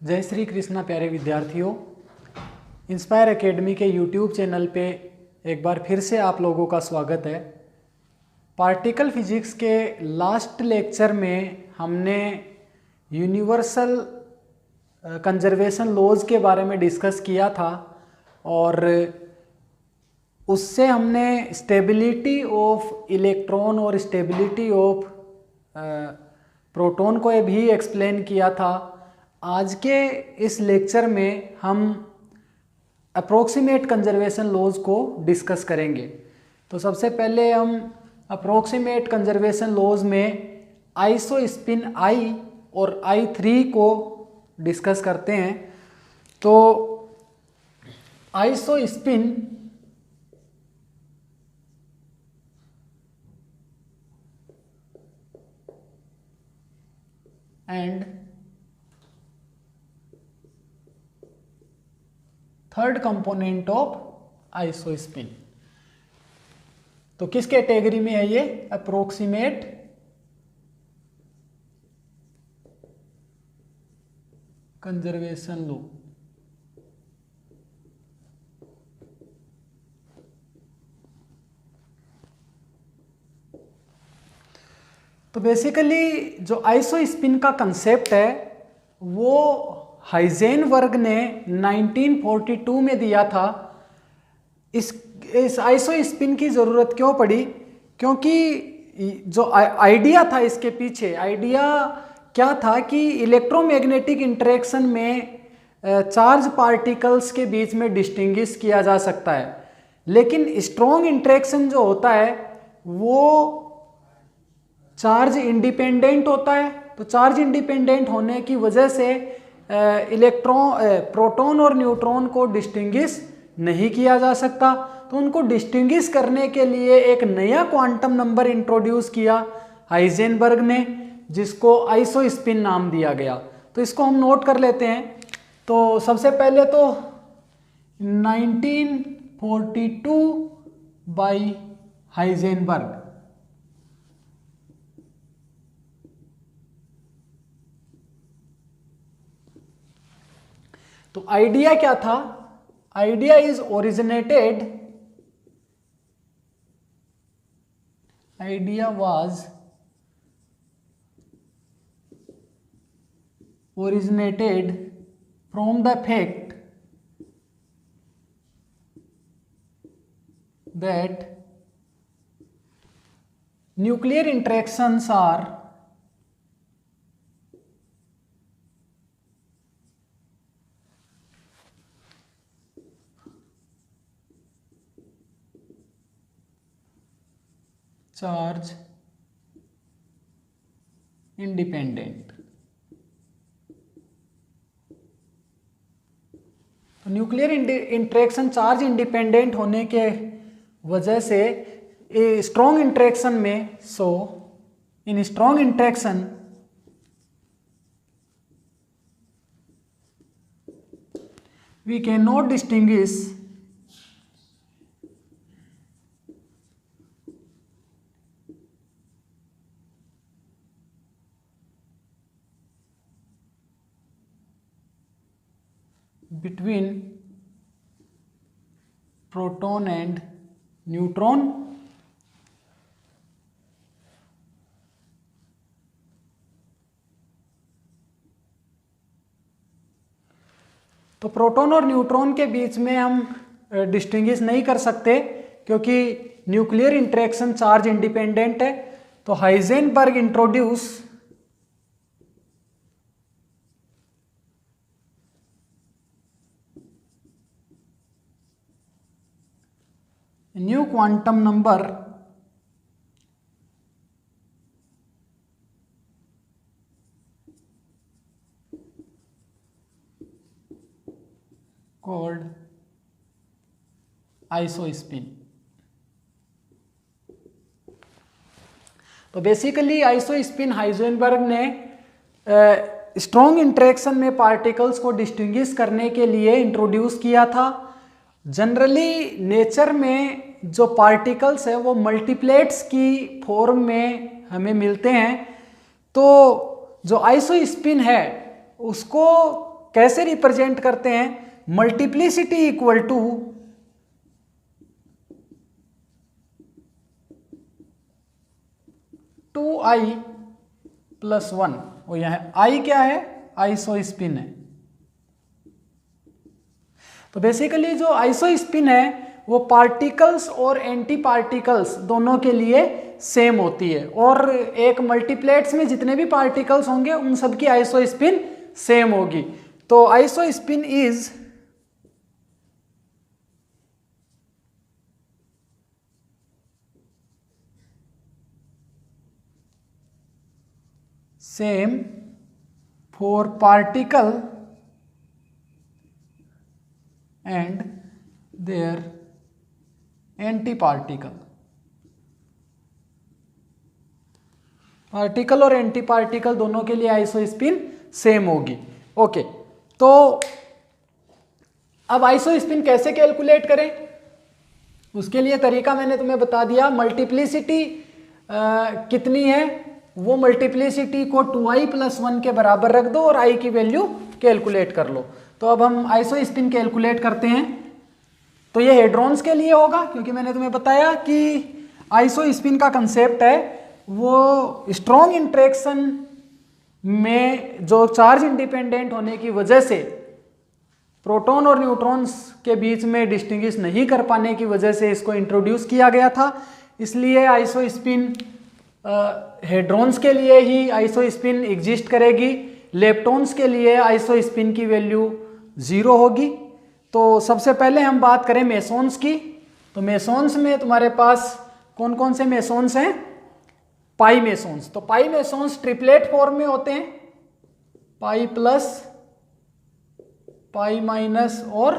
जय श्री कृष्णा प्यारे विद्यार्थियों। इंस्पायर एकेडमी के यूट्यूब चैनल पे एक बार फिर से आप लोगों का स्वागत है। पार्टिकल फिजिक्स के लास्ट लेक्चर में हमने यूनिवर्सल कंजर्वेशन लॉज के बारे में डिस्कस किया था और उससे हमने स्टेबिलिटी ऑफ इलेक्ट्रॉन और स्टेबिलिटी ऑफ प्रोटॉन को भी एक्सप्लेन किया था। आज के इस लेक्चर में हम अप्रोक्सीमेट कंजर्वेशन लॉज को डिस्कस करेंगे। तो सबसे पहले हम अप्रोक्सीमेट कंजर्वेशन लॉज में आइसो स्पिन आई और I3 को डिस्कस करते हैं। तो iso spin and third component of isospin, तो किस कैटेगरी में है ये? Approximate conservation law. तो बेसिकली जो आइसोस्पिन का कंसेप्ट है वो हाइजेनबर्ग ने 1942 में दिया था। इस आइसोस्पिन की ज़रूरत क्यों पड़ी? क्योंकि जो आइडिया था इसके पीछे, आइडिया क्या था कि इलेक्ट्रोमैग्नेटिक इंटरेक्शन में चार्ज पार्टिकल्स के बीच में डिस्टिंग्विश किया जा सकता है, लेकिन स्ट्रॉन्ग इंटरेक्शन जो होता है वो चार्ज इंडिपेंडेंट होता है। तो चार्ज इंडिपेंडेंट होने की वजह से प्रोटॉन और न्यूट्रॉन को डिस्टिंग्विश नहीं किया जा सकता। तो उनको डिस्टिंग्विश करने के लिए एक नया क्वांटम नंबर इंट्रोड्यूस किया हाइजेनबर्ग ने, जिसको आइसोस्पिन नाम दिया गया। तो इसको हम नोट कर लेते हैं। तो सबसे पहले तो 1942 बाय हाइजेनबर्ग। तो आइडिया क्या था? Idea is originated, idea was originated from the fact that nuclear interactions are charge independent। तो न्यूक्लियर इंटरेक्शन चार्ज इंडिपेंडेंट होने के वजह से स्ट्रॉन्ग इंटरेक्शन में, so in strong interaction we can not distinguish between proton and neutron। तो proton और neutron के बीच में हम डिस्टिंग्विश नहीं कर सकते क्योंकि न्यूक्लियर इंटरेक्शन चार्ज इंडिपेंडेंट है। तो Heisenberg introduce new quantum number called isospin. तो बेसिकली आइसोस्पिन हाइजेनबर्ग ने स्ट्रॉन्ग इंटरेक्शन में पार्टिकल्स को डिस्टिंग्विश करने के लिए इंट्रोड्यूस किया था। जनरली नेचर में जो पार्टिकल्स है वो मल्टीप्लेट्स की फॉर्म में हमें मिलते हैं। तो जो आइसोस्पिन है उसको कैसे रिप्रेजेंट करते हैं, multiplicity equal to two I plus one. और यहाँ आई क्या है, आइसोस्पिन है। तो बेसिकली जो आइसोस्पिन है वो पार्टिकल्स और एंटी पार्टिकल्स दोनों के लिए सेम होती है, और एक मल्टीप्लेट्स में जितने भी पार्टिकल्स होंगे उन सब की आइसोस्पिन सेम होगी। तो isospin is same for particle and their anti particle. Particle और एंटी पार्टिकल दोनों के लिए आइसोस्पिन सेम होगी। ओके, तो अब आइसोस्पिन कैसे कैलकुलेट करें, उसके लिए तरीका मैंने तुम्हें बता दिया। मल्टीप्लिसिटी कितनी है, वो मल्टीप्लिसिटी को 2i + 1 के बराबर रख दो और i की वैल्यू कैलकुलेट कर लो। तो अब हम आइसोस्पिन कैलकुलेट करते हैं। तो ये हेड्रॉन्स के लिए होगा, क्योंकि मैंने तुम्हें बताया कि आइसोस्पिन का कंसेप्ट है वो स्ट्रॉन्ग इंटरेक्शन में जो चार्ज इंडिपेंडेंट होने की वजह से प्रोटॉन और न्यूट्रॉन्स के बीच में डिस्टिंग्विश नहीं कर पाने की वजह से इसको इंट्रोड्यूस किया गया था। इसलिए आइसोस्पिन हेड्रॉन्स के लिए ही आइसोस्पिन एग्जिस्ट करेगी। लेप्टॉन्स के लिए आइसोस्पिन की वैल्यू 0 होगी। तो सबसे पहले हम बात करें मेसॉन्स की। तो मेसॉन्स में तुम्हारे पास कौन कौन से मेसॉन्स हैं, पाई मेसॉन्स। तो पाई मेसॉन्स ट्रिपलेट फॉर्म में होते हैं, पाई प्लस, पाई माइनस और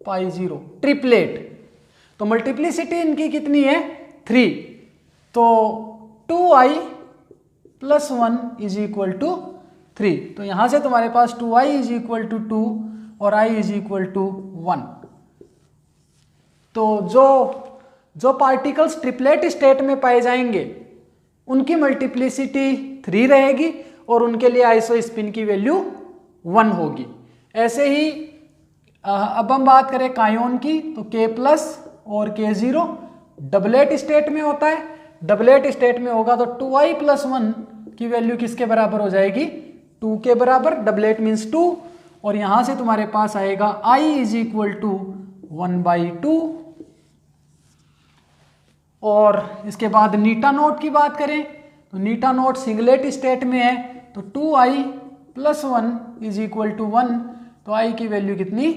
पाई 0, ट्रिपलेट। तो मल्टीप्लिसिटी इनकी कितनी है, 3। तो 2i + 1 = 3। तो यहां से तुम्हारे पास 2i = 2 और i = 1। तो जो पार्टिकल्स ट्रिपलेट स्टेट में पाए जाएंगे उनकी मल्टीप्लिसिटी 3 रहेगी और उनके लिए आइसोस्पिन की वैल्यू 1 होगी। ऐसे ही अब हम बात करें कायोन की, तो K+ और K0 डबलेट स्टेट में होता है। डबलेट स्टेट में होगा तो 2i + 1 की वैल्यू किसके बराबर हो जाएगी, 2 के बराबर। डबलेट मीन्स 2, और यहां से तुम्हारे पास आएगा i = 1/2। और इसके बाद नीटा नोट की बात करें तो नीटा नोट सिंगलेट स्टेट में है, तो 2i + 1 = 1। तो i की वैल्यू कितनी,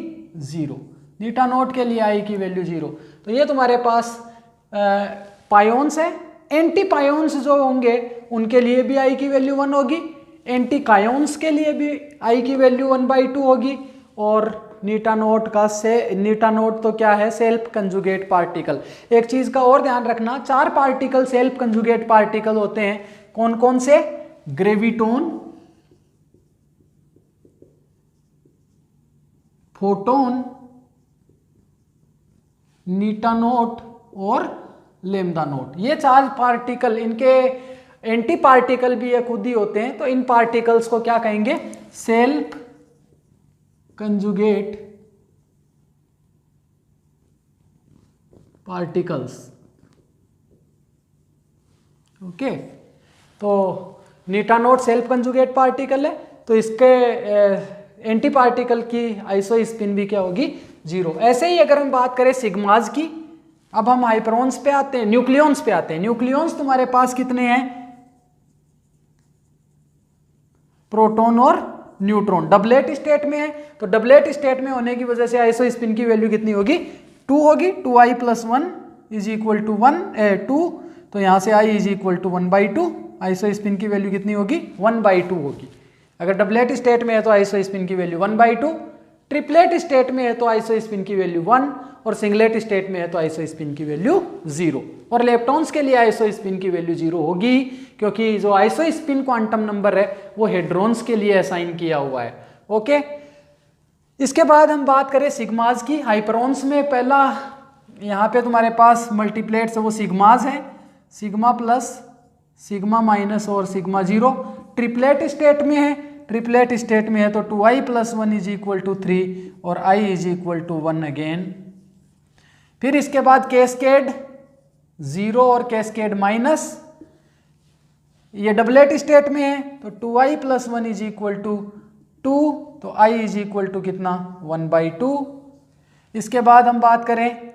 0। नीटा नोट के लिए i की वैल्यू 0। तो ये तुम्हारे पास पायोन्स है। एंटी पायोन्स जो होंगे उनके लिए भी i की वैल्यू 1 होगी, एंटी कायोन्स के लिए भी i की वैल्यू 1/2 होगी। और नीटा नोट तो क्या है, सेल्फ कंजुगेट पार्टिकल। एक चीज का और ध्यान रखना, 4 पार्टिकल सेल्फ कंजुगेट पार्टिकल होते हैं। कौन कौन से, ग्रेविटोन, फोटोन, नीटा नोट और लैम्डा नोट। ये 4 पार्टिकल, इनके एंटी पार्टिकल भी ये खुद ही होते हैं। तो इन पार्टिकल्स को क्या कहेंगे, सेल्फ कंजुगेट पार्टिकल्स। ओके, तो नीटा नोट सेल्फ कंजुगेट पार्टिकल है, तो इसके एंटी पार्टिकल की आइसोस्पिन भी क्या होगी, 0। ऐसे ही अगर हम बात करें सिग्माज की, अब हम हाइपरॉन्स पे आते हैं, न्यूक्लियॉन्स पे आते हैं। न्यूक्लियॉन्स तुम्हारे पास कितने हैं, प्रोटॉन और न्यूट्रॉन। डबलेट स्टेट में है, तो डबलेट स्टेट में होने की वजह से आइसोस्पिन की वैल्यू कितनी होगी, 2 होगी। 2i + 1 = 2। तो यहां से i = 1/2। आइसोस्पिन की वैल्यू कितनी होगी, 1/2 होगी। अगर डबलेट स्टेट में है तो आइसोस्पिन की वैल्यू 1/2, ट्रिपलेट स्टेट में है तो आइसोस्पिन की वैल्यू 1, और सिंगलेट स्टेट में है तो आइसोस्पिन की वैल्यू 0। और लेप्टॉन्स के लिए आइसोस्पिन की वैल्यू 0 होगी, क्योंकि जो आइसोस्पिन क्वांटम नंबर है वो हेड्रॉन्स के लिए असाइन किया हुआ है। ओके, इसके बाद हम बात करें सिग्माज की। हाइपरॉन्स में पहला यहाँ पे तुम्हारे पास मल्टीप्लेट्स है वो सिग्माज है, सिग्मा प्लस, सिग्मा माइनस और सिग्मा 0। ट्रिपलेट स्टेट में है ट्रिपलेट स्टेट में है तो 2i + 1 इज इक्वल टू 3 और i is equal to 1 again. फिर इसके बाद कैस्केड 0 और कैस्केड माइनस, ये डबलेट स्टेट में है तो 2i + 1 इज इक्वल टू 2, तो i इज इक्वल टू कितना 1/2। इसके बाद हम बात करें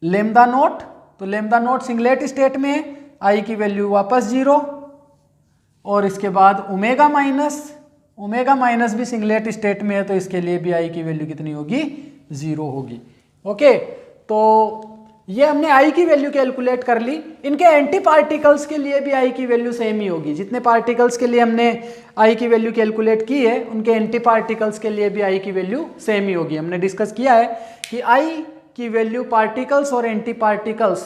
लेमदा नोट, तो लेमदा नोट सिंगलेट स्टेट में है, i की वैल्यू वापस 0, और इसके बाद ओमेगा माइनस भी सिंगलेट स्टेट में है तो इसके लिए भी i की वैल्यू कितनी होगी 0 होगी। ओके, तो ये हमने i की वैल्यू कैलकुलेट कर ली। इनके एंटी पार्टिकल्स के लिए भी i की वैल्यू सेम ही होगी। जितने पार्टिकल्स के लिए हमने i की वैल्यू कैलकुलेट की है उनके एंटी पार्टिकल्स के लिए भी i की वैल्यू सेम ही होगी। हमने डिस्कस किया है कि i की वैल्यू पार्टिकल्स और एंटी पार्टिकल्स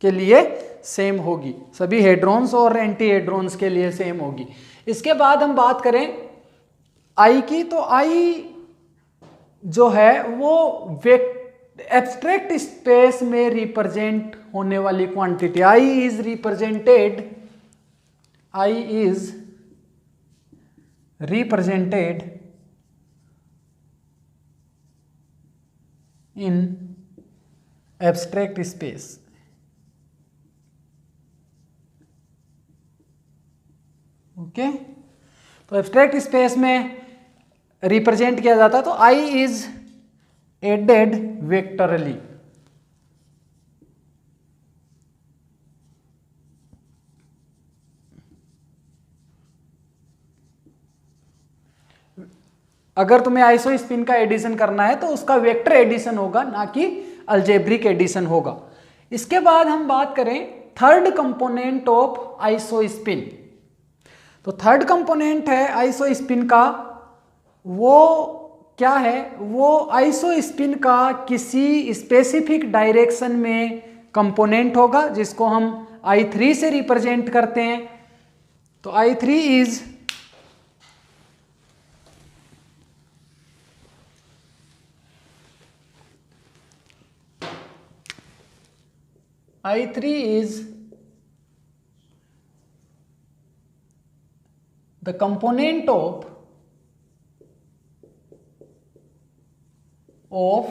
के लिए सेम होगी, सभी हेड्रॉन्स और एंटी हेड्रॉन्स के लिए सेम होगी। इसके बाद हम बात करें i की, तो i जो है वो एब्स्ट्रैक्ट स्पेस में रिप्रेजेंट होने वाली quantity, i is represented in abstract space. Okay, तो एब्स्ट्रैक्ट स्पेस में रिप्रेजेंट किया जाता है तो i इज एडेड वेक्टरली। अगर तुम्हें आइसो स्पिन का एडिशन करना है तो उसका वेक्टर एडिशन होगा, ना कि अलजेब्रिक एडिशन होगा। इसके बाद हम बात करें third component of iso spin, तो थर्ड कंपोनेंट है आइसो स्पिन का, वो क्या है, वो आइसो स्पिन का किसी स्पेसिफिक डायरेक्शन में कंपोनेंट होगा जिसको हम I3 से रिप्रेजेंट करते हैं। तो I3 is the component of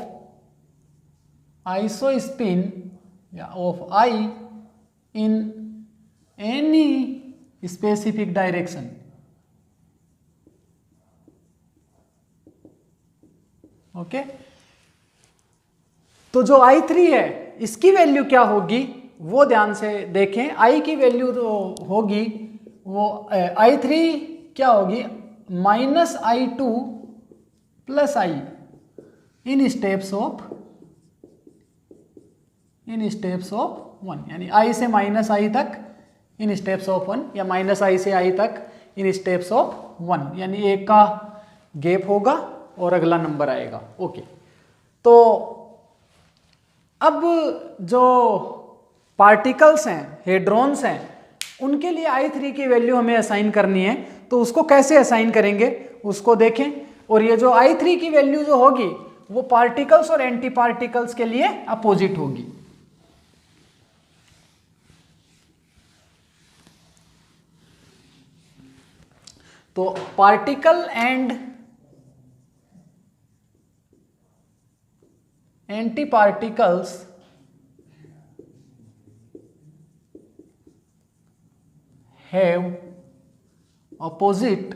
isospin of I in any specific direction। Okay, तो जो I3 है इसकी वैल्यू क्या होगी वो ध्यान से देखें। I की वैल्यू तो होगी वो I3 क्या होगी -I2 + I in steps of 1, यानी I से -I तक इन स्टेप्स ऑफ 1, या -I से I तक इन स्टेप्स ऑफ 1, यानी एक का गैप होगा और अगला नंबर आएगा। ओके, तो अब जो पार्टिकल्स हैं, हेड्रॉन्स हैं, उनके लिए I3 की वैल्यू हमें असाइन करनी है, तो उसको कैसे असाइन करेंगे उसको देखें। और ये जो I3 की वैल्यू जो होगी वो पार्टिकल्स और एंटी पार्टिकल्स के लिए अपोजिट होगी। तो particle and anti particles have opposite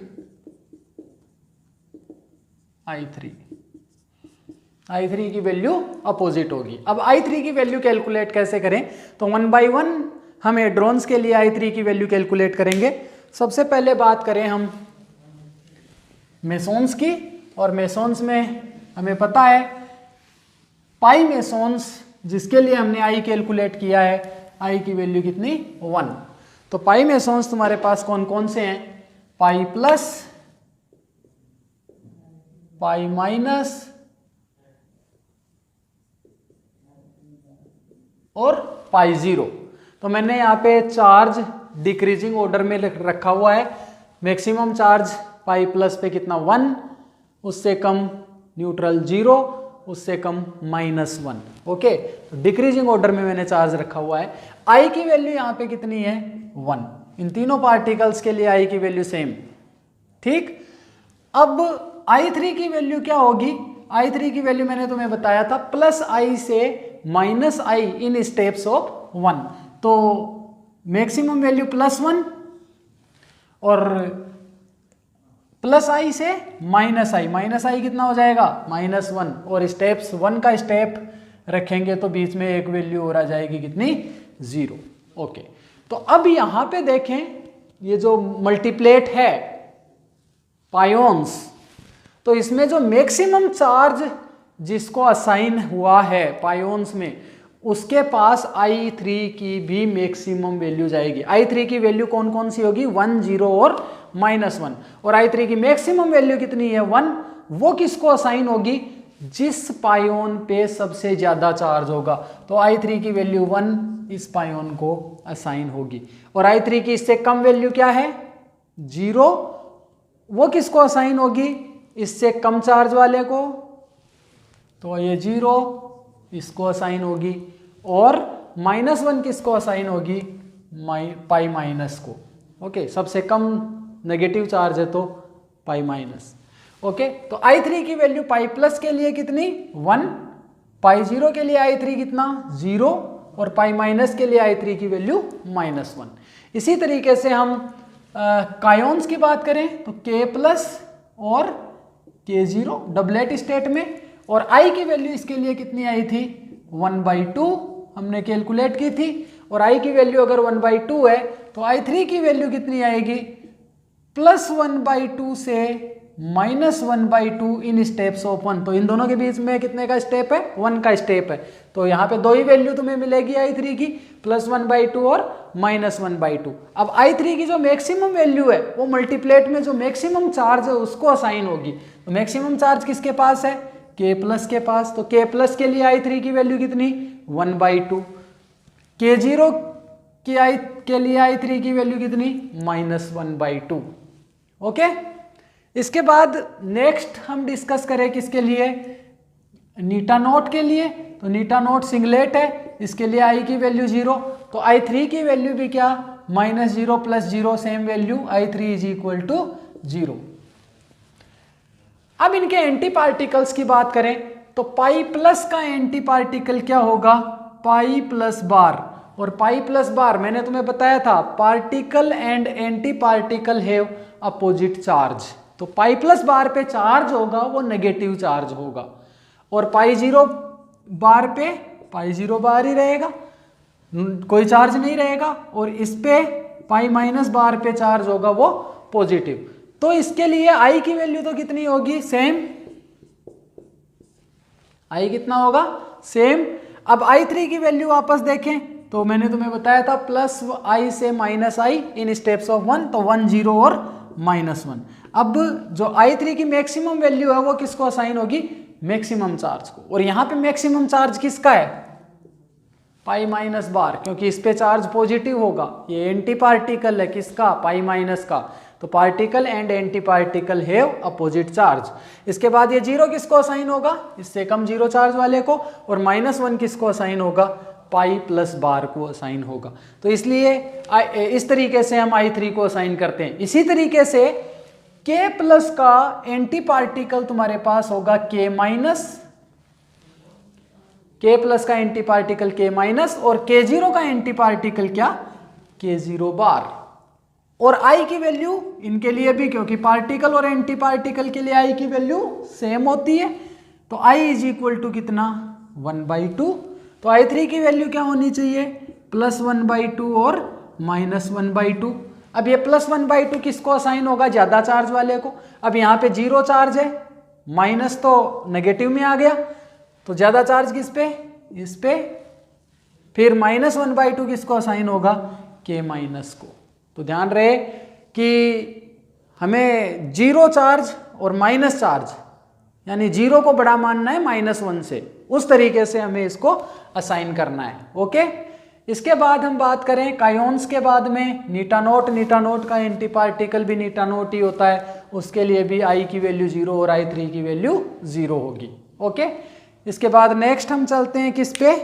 I3 की वैल्यू अपोजिट होगी। अब I3 की वैल्यू कैलकुलेट कैसे करें, तो 1 by 1 हम हेड्रॉन्स के लिए I3 की वैल्यू कैलकुलेट करेंगे। सबसे पहले बात करें हम मेसोन्स की, और मेसोन्स में हमें पता है पाई मेसोन्स जिसके लिए हमने I कैलकुलेट किया है, I की वैल्यू कितनी 1। तो पाई मेसोन्स तुम्हारे पास कौन कौन से हैं, पाई प्लस, पाई माइनस और पाई 0। तो मैंने यहाँ पे चार्ज डिक्रीजिंग ऑर्डर में रखा हुआ है। मैक्सिमम चार्ज पाई प्लस पे कितना 1, उससे कम न्यूट्रल 0, उससे कम -1। ओके, डिक्रीजिंग ऑर्डर में मैंने चार्ज रखा हुआ है। I की वैल्यू यहाँ पे कितनी है 1। इन तीनों पार्टिकल्स के लिए I की वैल्यू सेम ठीक। अब I3 की वैल्यू क्या होगी, I3 की वैल्यू मैंने तुम्हें बताया था प्लस आई से minus I in steps of 1। तो मैक्सिमम वैल्यू +1 और प्लस आई से माइनस आई कितना हो जाएगा -1, और स्टेप्स 1 का स्टेप रखेंगे तो बीच में एक वैल्यू और आ जाएगी कितनी, 0। ओके, तो अब यहां पे देखें ये जो मल्टीप्लेट है पायोन्स, तो इसमें जो मैक्सिमम चार्ज जिसको असाइन हुआ है पायोन्स में, उसके पास I3 की भी मैक्सिमम वैल्यू जाएगी। I3 की वैल्यू कौन कौन सी होगी, 1, 0 और -1, और I3 की मैक्सिमम वैल्यू कितनी है, 1। वो किसको असाइन होगी, जिस पायोन पे सबसे ज्यादा चार्ज होगा। तो I3 की वैल्यू 1 इस पायोन को असाइन होगी, और I3 की इससे कम वैल्यू क्या है, 0। वो किसको असाइन होगी, इससे कम चार्ज वाले को, तो ये 0 इसको असाइन होगी, और -1 किसको असाइन होगी, पाई माइनस को। ओके, सबसे कम नेगेटिव चार्ज है तो पाई माइनस। ओके, तो I3 की वैल्यू पाई प्लस के लिए कितनी, 1, पाई 0 के लिए I3 कितना, 0, और पाई माइनस के लिए I3 की वैल्यू -1। इसी तरीके से हम कायोन्स की बात करें तो K प्लस और K0 डबलेट स्टेट में, और I की वैल्यू इसके लिए कितनी आई थी, 1/2 हमने कैलकुलेट की थी, और I की वैल्यू अगर 1/2 है तो I3 की वैल्यू कितनी आएगी, +1/2 से -1/2 इन स्टेप्स ऑफ 1। तो इन दोनों के बीच में कितने का स्टेप है, 1 का स्टेप है। तो यहाँ पे दो ही वैल्यू तुम्हें मिलेगी I3 की, +1/2 और -1/2। अब I3 की जो मैक्सिमम वैल्यू है वो मल्टीप्लेट में जो मैक्सिमम चार्ज है उसको असाइन होगी। तो मैक्सिमम चार्ज किसके पास है, K प्लस के पास। तो K प्लस के लिए I3 की वैल्यू कितनी, 1/2। K0 के लिए I3 की वैल्यू कितनी, -1/2। ओके, इसके बाद नेक्स्ट हम डिस्कस करें किसके लिए, नीटा नोट के लिए। तो नीटा नोट सिंगलेट है, इसके लिए I की वैल्यू 0, तो I3 की वैल्यू भी क्या, -0 + 0 सेम वैल्यू, I3 = 0। अब इनके एंटी पार्टिकल्स की बात करें तो पाई प्लस का एंटी पार्टिकल क्या होगा, पाई प्लस बार। और पाई प्लस बार मैंने तुम्हें बताया था particle and anti particle have opposite charge. तो पाई प्लस बार पे चार्ज होगा वो नेगेटिव चार्ज होगा, और पाई 0 बार पे पाई 0 बार ही रहेगा, कोई चार्ज नहीं रहेगा, और इस पे पाई माइनस बार पे चार्ज होगा वो पॉजिटिव। तो इसके लिए I की वैल्यू तो कितनी होगी, सेम। I कितना होगा, सेम। अब I3 की वैल्यू वापस देखें तो मैंने तुम्हें बताया था +I से -I इन स्टेप्स ऑफ 1, तो 1, 0 और -1। अब जो I3 की मैक्सिमम वैल्यू है वो किसको असाइन होगी, मैक्सिमम चार्ज को। और यहां पे मैक्सिमम चार्ज किसका है, पाई माइनस बार, क्योंकि इस पे चार्ज पॉजिटिव होगा। ये एंटी पार्टिकल है किसका, पाई माइनस का। तो particle and anti particle have opposite charge. इसके बाद ये 0 किसको असाइन होगा, इससे कम 0 चार्ज वाले को, और -1 किसको असाइन होगा, पाई प्लस बार को असाइन होगा। तो इसलिए इस तरीके से हम I3 को असाइन करते हैं। इसी तरीके से K प्लस का एंटी पार्टिकल तुम्हारे पास होगा K माइनस, K प्लस का एंटी पार्टिकल K माइनस, और K0 का एंटी पार्टिकल क्या, K0 बार। और I की वैल्यू इनके लिए भी, क्योंकि पार्टिकल और एंटी पार्टिकल के लिए I की वैल्यू सेम होती है, तो I = कितना, 1/2। तो I3 की वैल्यू क्या होनी चाहिए, +1/2 और -1/2। अब ये +1/2 किसको असाइन होगा, ज्यादा चार्ज वाले को। अब यहाँ पे 0 चार्ज है, माइनस तो नेगेटिव में आ गया, तो ज्यादा चार्ज किस पे, इस पे। फिर -1/2 किसको असाइन होगा, K माइनस को। तो ध्यान रहे कि हमें 0 चार्ज और माइनस चार्ज, यानी 0 को बड़ा मानना है -1 से, उस तरीके से हमें इसको असाइन करना है। ओके, इसके बाद हम बात करें कायोन्स के बाद में नीटा नोट का एंटी पार्टिकल भी नीटा नोट ही होता है, उसके लिए भी I की वैल्यू 0 और I3 की वैल्यू 0 होगी। ओके, इसके बाद नेक्स्ट हम चलते हैं किस पे,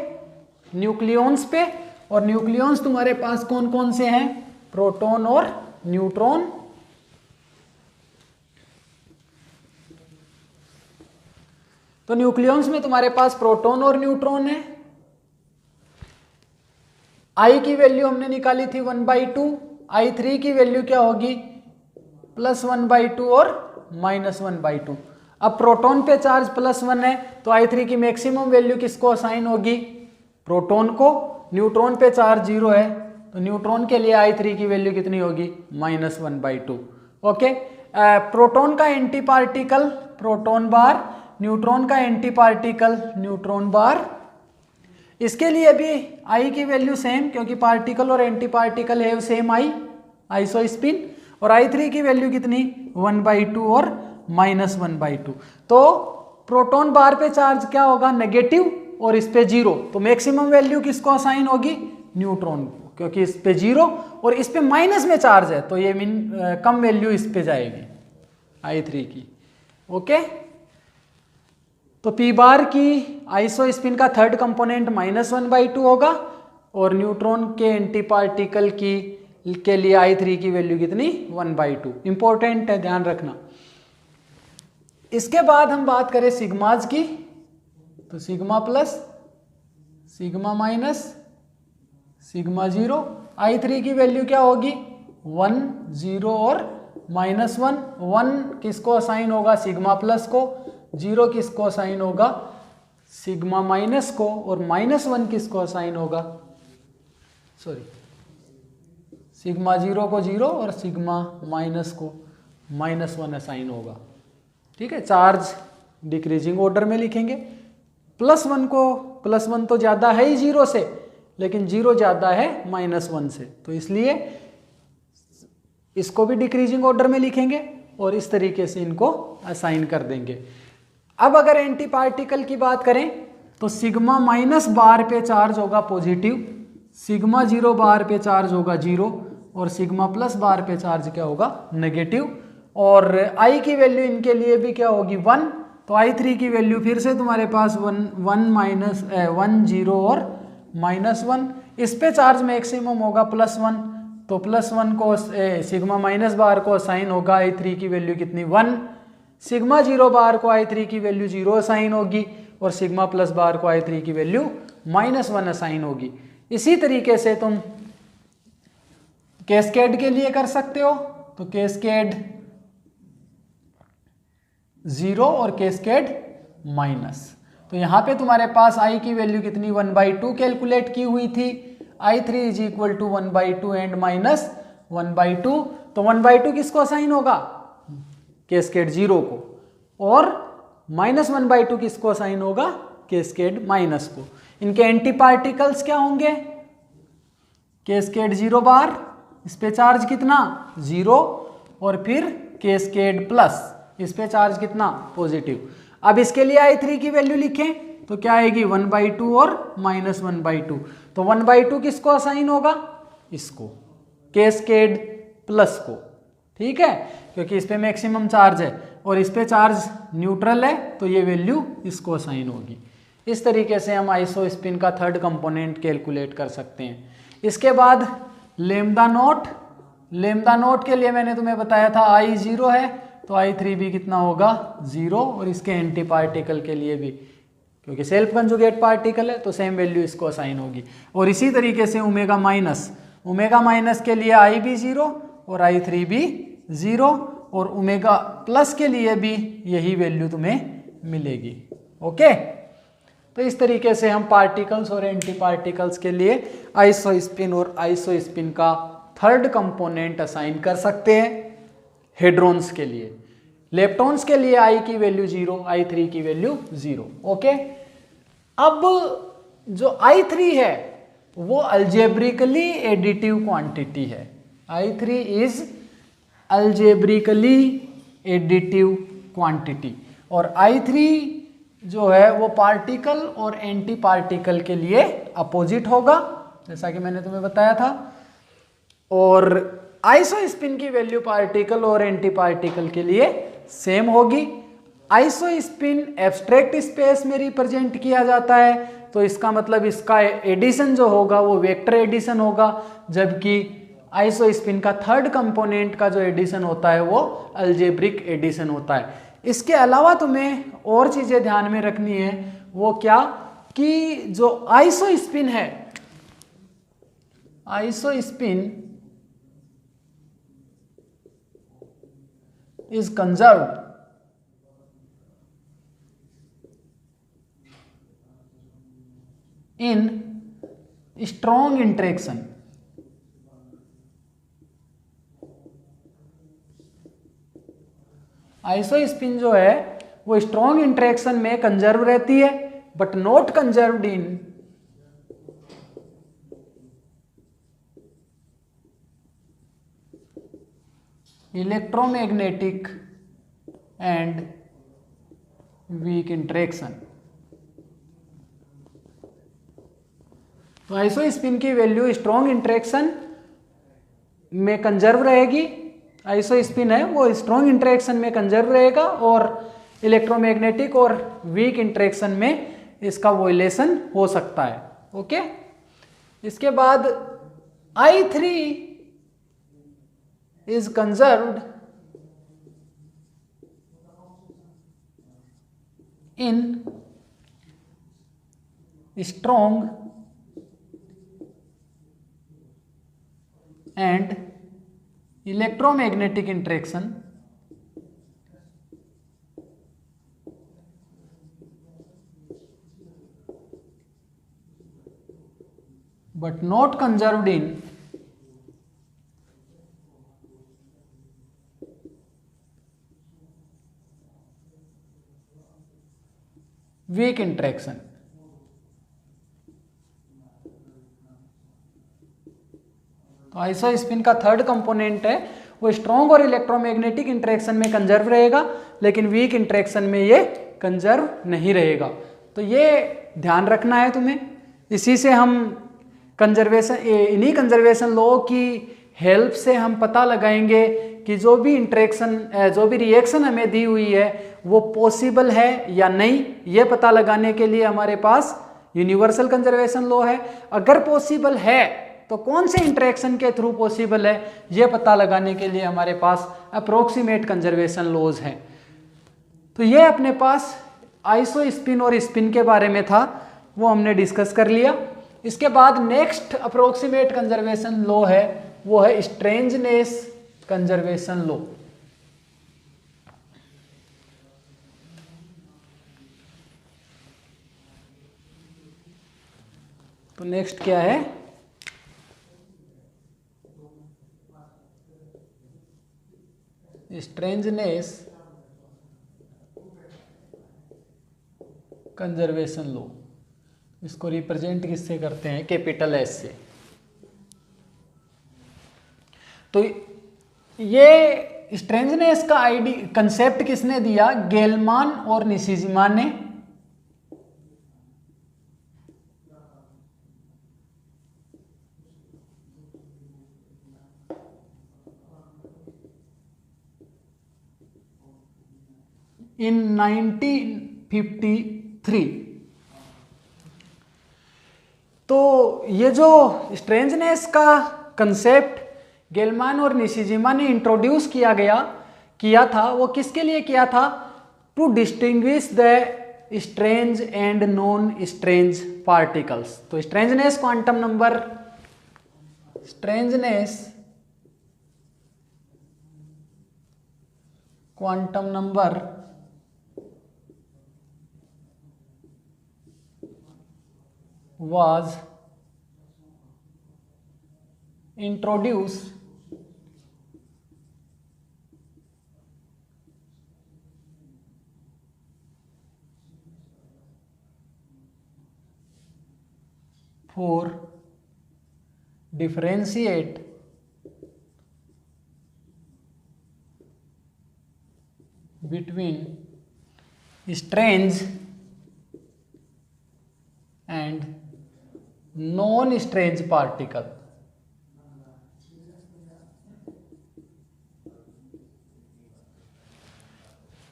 न्यूक्लियॉन्स पे। और न्यूक्लियॉन्स तुम्हारे पास कौन कौन से हैं, प्रोटॉन और न्यूट्रॉन। तो न्यूक्लियॉन्स में तुम्हारे पास प्रोटॉन और न्यूट्रॉन है। आई की वैल्यू हमने निकाली थी 1/2, I3 की वैल्यू क्या होगी +1/2 और -1/2। अब प्रोटॉन पे चार्ज +1 है तो I3 की मैक्सिमम वैल्यू किसको असाइन होगी, प्रोटॉन को। न्यूट्रॉन पे चार्ज 0 है तो न्यूट्रॉन के लिए I3 की वैल्यू कितनी होगी -1/2। ओके, प्रोटॉन का एंटी पार्टिकल प्रोटॉन बार, न्यूट्रॉन का एंटी पार्टिकल न्यूट्रॉन बार। इसके लिए भी I की वैल्यू सेम, क्योंकि पार्टिकल और anti particle have same I, isospin. और I3 की वैल्यू कितनी 1/2 और -1/2। तो प्रोटॉन बार पे चार्ज क्या होगा नेगेटिव और इस पे 0, तो मैक्सिमम वैल्यू किसको असाइन होगी न्यूट्रॉन को, क्योंकि इस पे 0 और इस पे माइनस में चार्ज है तो ये कम वैल्यू इस पे जाएगी I3 की। ओके, तो पी बार की आइसोस्पिन का थर्ड कंपोनेंट -1/2 होगा और न्यूट्रॉन के एंटी पार्टिकल की के लिए I3 की वैल्यू कितनी 1/2। इंपॉर्टेंट है, ध्यान रखना। इसके बाद हम बात करें सिग्माज की, तो sigma plus, sigma minus, sigma 0। I3 की वैल्यू क्या होगी 1, 0 और -1। 1 किसको असाइन होगा सिग्मा प्लस को, 0 किसको असाइन होगा सिग्मा माइनस को, और -1 किसको असाइन होगा सिग्मा 0 को 0 और सिग्मा माइनस को -1 असाइन होगा। ठीक है, चार्ज डिक्रीजिंग ऑर्डर में लिखेंगे। +1 को, +1 तो ज़्यादा है ही 0 से, लेकिन 0 ज़्यादा है -1 से, तो इसलिए इसको भी डिक्रीजिंग ऑर्डर में लिखेंगे और इस तरीके से इनको असाइन कर देंगे। अब अगर एंटी पार्टिकल की बात करें तो सिग्मा माइनस बार पे चार्ज होगा पॉजिटिव, सिग्मा 0 बार पे चार्ज होगा 0 और सिग्मा प्लस बार पे चार्ज क्या होगा नेगेटिव। और I की वैल्यू इनके लिए भी क्या होगी 1, तो I3 की वैल्यू फिर से तुम्हारे पास 1 0 और -1। इस पे चार्ज मैक्सिमम होगा +1, तो +1 को सिग्मा माइनस बार को असाइन होगा I3 की वैल्यू कितनी 1, सिग्मा 0 बार को I3 की वैल्यू 0 असाइन होगी और सिग्मा प्लस बार को I3 की वैल्यू -1 असाइन होगी। इसी तरीके से तुम कैस्केड के लिए कर सकते हो, तो कैस्केड 0 और कैस्केड माइनस। तो यहाँ पे तुम्हारे पास I की वैल्यू कितनी 1/2 कैलकुलेट की हुई थी, I3 is equal to 1/2 and -1/2। तो 1/2 किसको असाइन होगा कैस्केड 0 को, और -1/2 किसको असाइन होगा कैस्केड माइनस को। इनके एंटी पार्टिकल्स क्या होंगे कैस्केड 0 बार, इस पे चार्ज कितना 0, और फिर कैस्केड प्लस, इस पे चार्ज कितना पॉजिटिव। अब इसके लिए I3 की वैल्यू लिखें तो क्या आएगी 1/2 और -1/2। तो 1/2 किसको असाइन होगा इसको कैस्केड प्लस को, ठीक है, क्योंकि इस पे मैक्सिमम चार्ज है और इस पे चार्ज न्यूट्रल है तो ये वैल्यू इसको असाइन होगी। इस तरीके से हम आइसोस्पिन का थर्ड कंपोनेंट कैलकुलेट कर सकते हैं। इसके बाद लेम्डा नोट, लेम्डा नोट के लिए मैंने तुम्हें बताया था I 0 है तो I3 भी कितना होगा 0, और इसके एंटी पार्टिकल के लिए भी, क्योंकि सेल्फ कंजुगेट पार्टिकल है तो सेम वैल्यू इसको असाइन होगी। और इसी तरीके से ओमेगा माइनस के लिए I भी 0 और I3 भी 0, और ओमेगा प्लस के लिए भी यही वैल्यू तुम्हें मिलेगी। ओके, तो इस तरीके से हम पार्टिकल्स और एंटी पार्टिकल्स के लिए आइसोस्पिन और आइसोस्पिन का थर्ड कंपोनेंट असाइन कर सकते हैं। हेड्रॉन्स के लिए, लेप्टॉन्स के लिए I की वैल्यू 0, I3 की वैल्यू 0। ओके, अब जो I3 है वो अल्जेब्रिकली एडिटिव क्वांटिटी है। I3 is algebraically additive quantity, और I3 जो है वो पार्टिकल और एंटी पार्टिकल के लिए अपोजिट होगा, जैसा कि मैंने तुम्हें बताया था। और आइसोस्पिन की वैल्यू पार्टिकल और एंटी पार्टिकल के लिए सेम होगी। आइसोस्पिन एब्स्ट्रैक्ट स्पेस में रिप्रेजेंट किया जाता है, तो इसका मतलब इसका एडिशन जो होगा वो वेक्टर एडिशन होगा, जबकि आइसोस्पिन का थर्ड कंपोनेंट का जो एडिशन होता है वो अल्जेब्रिक एडिशन होता है। इसके अलावा तुम्हें और चीजें ध्यान में रखनी है, वो क्या कि जो आइसोस्पिन है, isospin is conserved in strong interaction. Isospin जो है वो स्ट्रॉन्ग इंटरेक्शन में कंजर्व रहती है, but not conserved in electromagnetic and weak interaction. तो आइसोस्पिन की वैल्यू स्ट्रॉन्ग इंटरेक्शन में कंजर्व रहेगी, आइसोस्पिन है वो स्ट्रॉन्ग इंटरेक्शन में कंजर्व रहेगा, और इलेक्ट्रोमैग्नेटिक और वीक इंटरेक्शन में इसका वोलेशन हो सकता है। ओके, इसके बाद I3 is conserved in strong and electromagnetic interaction but not conserved in weak interaction। तो आइसोस्पिन का थर्ड कंपोनेंट है वो स्ट्रॉन्ग और इलेक्ट्रोमैग्नेटिक इंटरेक्शन में कंजर्व रहेगा, लेकिन वीक इंटरेक्शन में ये कंजर्व नहीं रहेगा। तो ये ध्यान रखना है तुम्हें। इसी से हम कंजर्वेशन, इन्हीं कंजर्वेशन लॉ की हेल्प से हम पता लगाएंगे कि जो भी इंटरेक्शन, जो भी रिएक्शन हमें दी हुई है वो पॉसिबल है या नहीं। ये पता लगाने के लिए हमारे पास यूनिवर्सल कंजर्वेशन लॉ है। अगर पॉसिबल है तो कौन से इंटरेक्शन के थ्रू पॉसिबल है, ये पता लगाने के लिए हमारे पास अप्रोक्सीमेट कंजर्वेशन लॉज हैं। तो ये अपने पास आइसोस्पिन और स्पिन के बारे में था, वो हमने डिस्कस कर लिया। इसके बाद नेक्स्ट अप्रोक्सीमेट कंजर्वेशन लॉ है वो है स्ट्रेंजनेस कंजर्वेशन लॉ। तो नेक्स्ट क्या है, स्ट्रेंजनेस कंजर्वेशन लॉ। इसको रिप्रेजेंट किससे करते हैं, कैपिटल एस से। तो ये स्ट्रेंजनेस का कंसेप्ट किसने दिया, गेलमान और निशिजिमा ने। इन 1953। तो ये जो स्ट्रेंजनेस का कंसेप्ट गेलमान और निशिजिमा ने इंट्रोड्यूस किया था, वो किसके लिए किया था, to distinguish the strange and non strange particles. तो strangeness quantum number, strangeness quantum number was introduced for differentiate between strange and non strange particle.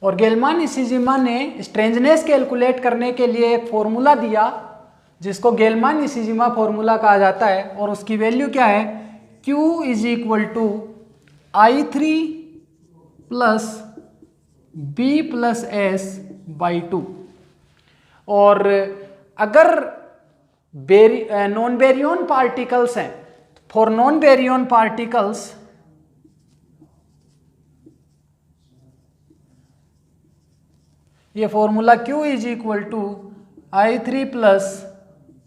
और गेलमान निशिजिमा ने स्ट्रेंजनेस कैलकुलेट करने के लिए एक फॉर्मूला दिया जिसको गेलमान निशिजिमा फॉर्मूला कहा जाता है, और उसकी वैल्यू क्या है, Q is equal to I3 plus B plus S by two. और अगर नॉन बेरियन पार्टिकल्स हैं, फॉर नॉन बेरियन पार्टिकल्स ये formula Q is equal to I3 plus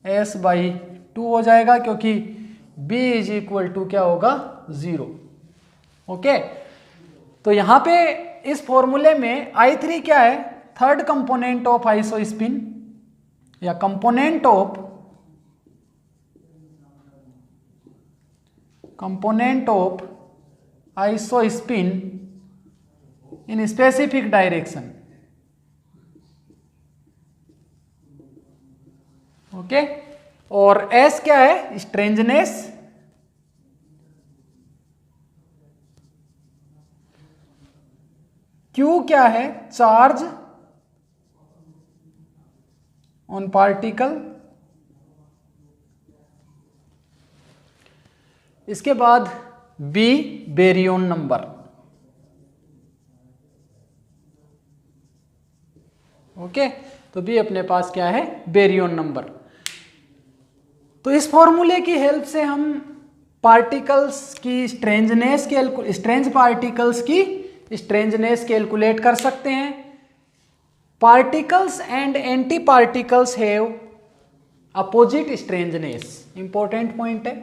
S by two हो जाएगा, क्योंकि B इज इक्वल टू क्या होगा, 0। Okay, तो यहां पे इस फॉर्मूले में I3 क्या है, थर्ड कंपोनेंट ऑफ आइसोस्पिन या component of isospin in specific direction. Okay, और S क्या है, स्ट्रेंजनेस, Q क्या है, चार्ज ऑन पार्टिकल। इसके बाद B बेरियन नंबर। ओके, तो B अपने पास क्या है, बेरियन नंबर। तो इस फॉर्मूले की हेल्प से हम पार्टिकल्स की स्ट्रेंज पार्टिकल्स की स्ट्रेंजनेस कैलकुलेट कर सकते हैं। Particles and anti particles have opposite strangeness, important point है।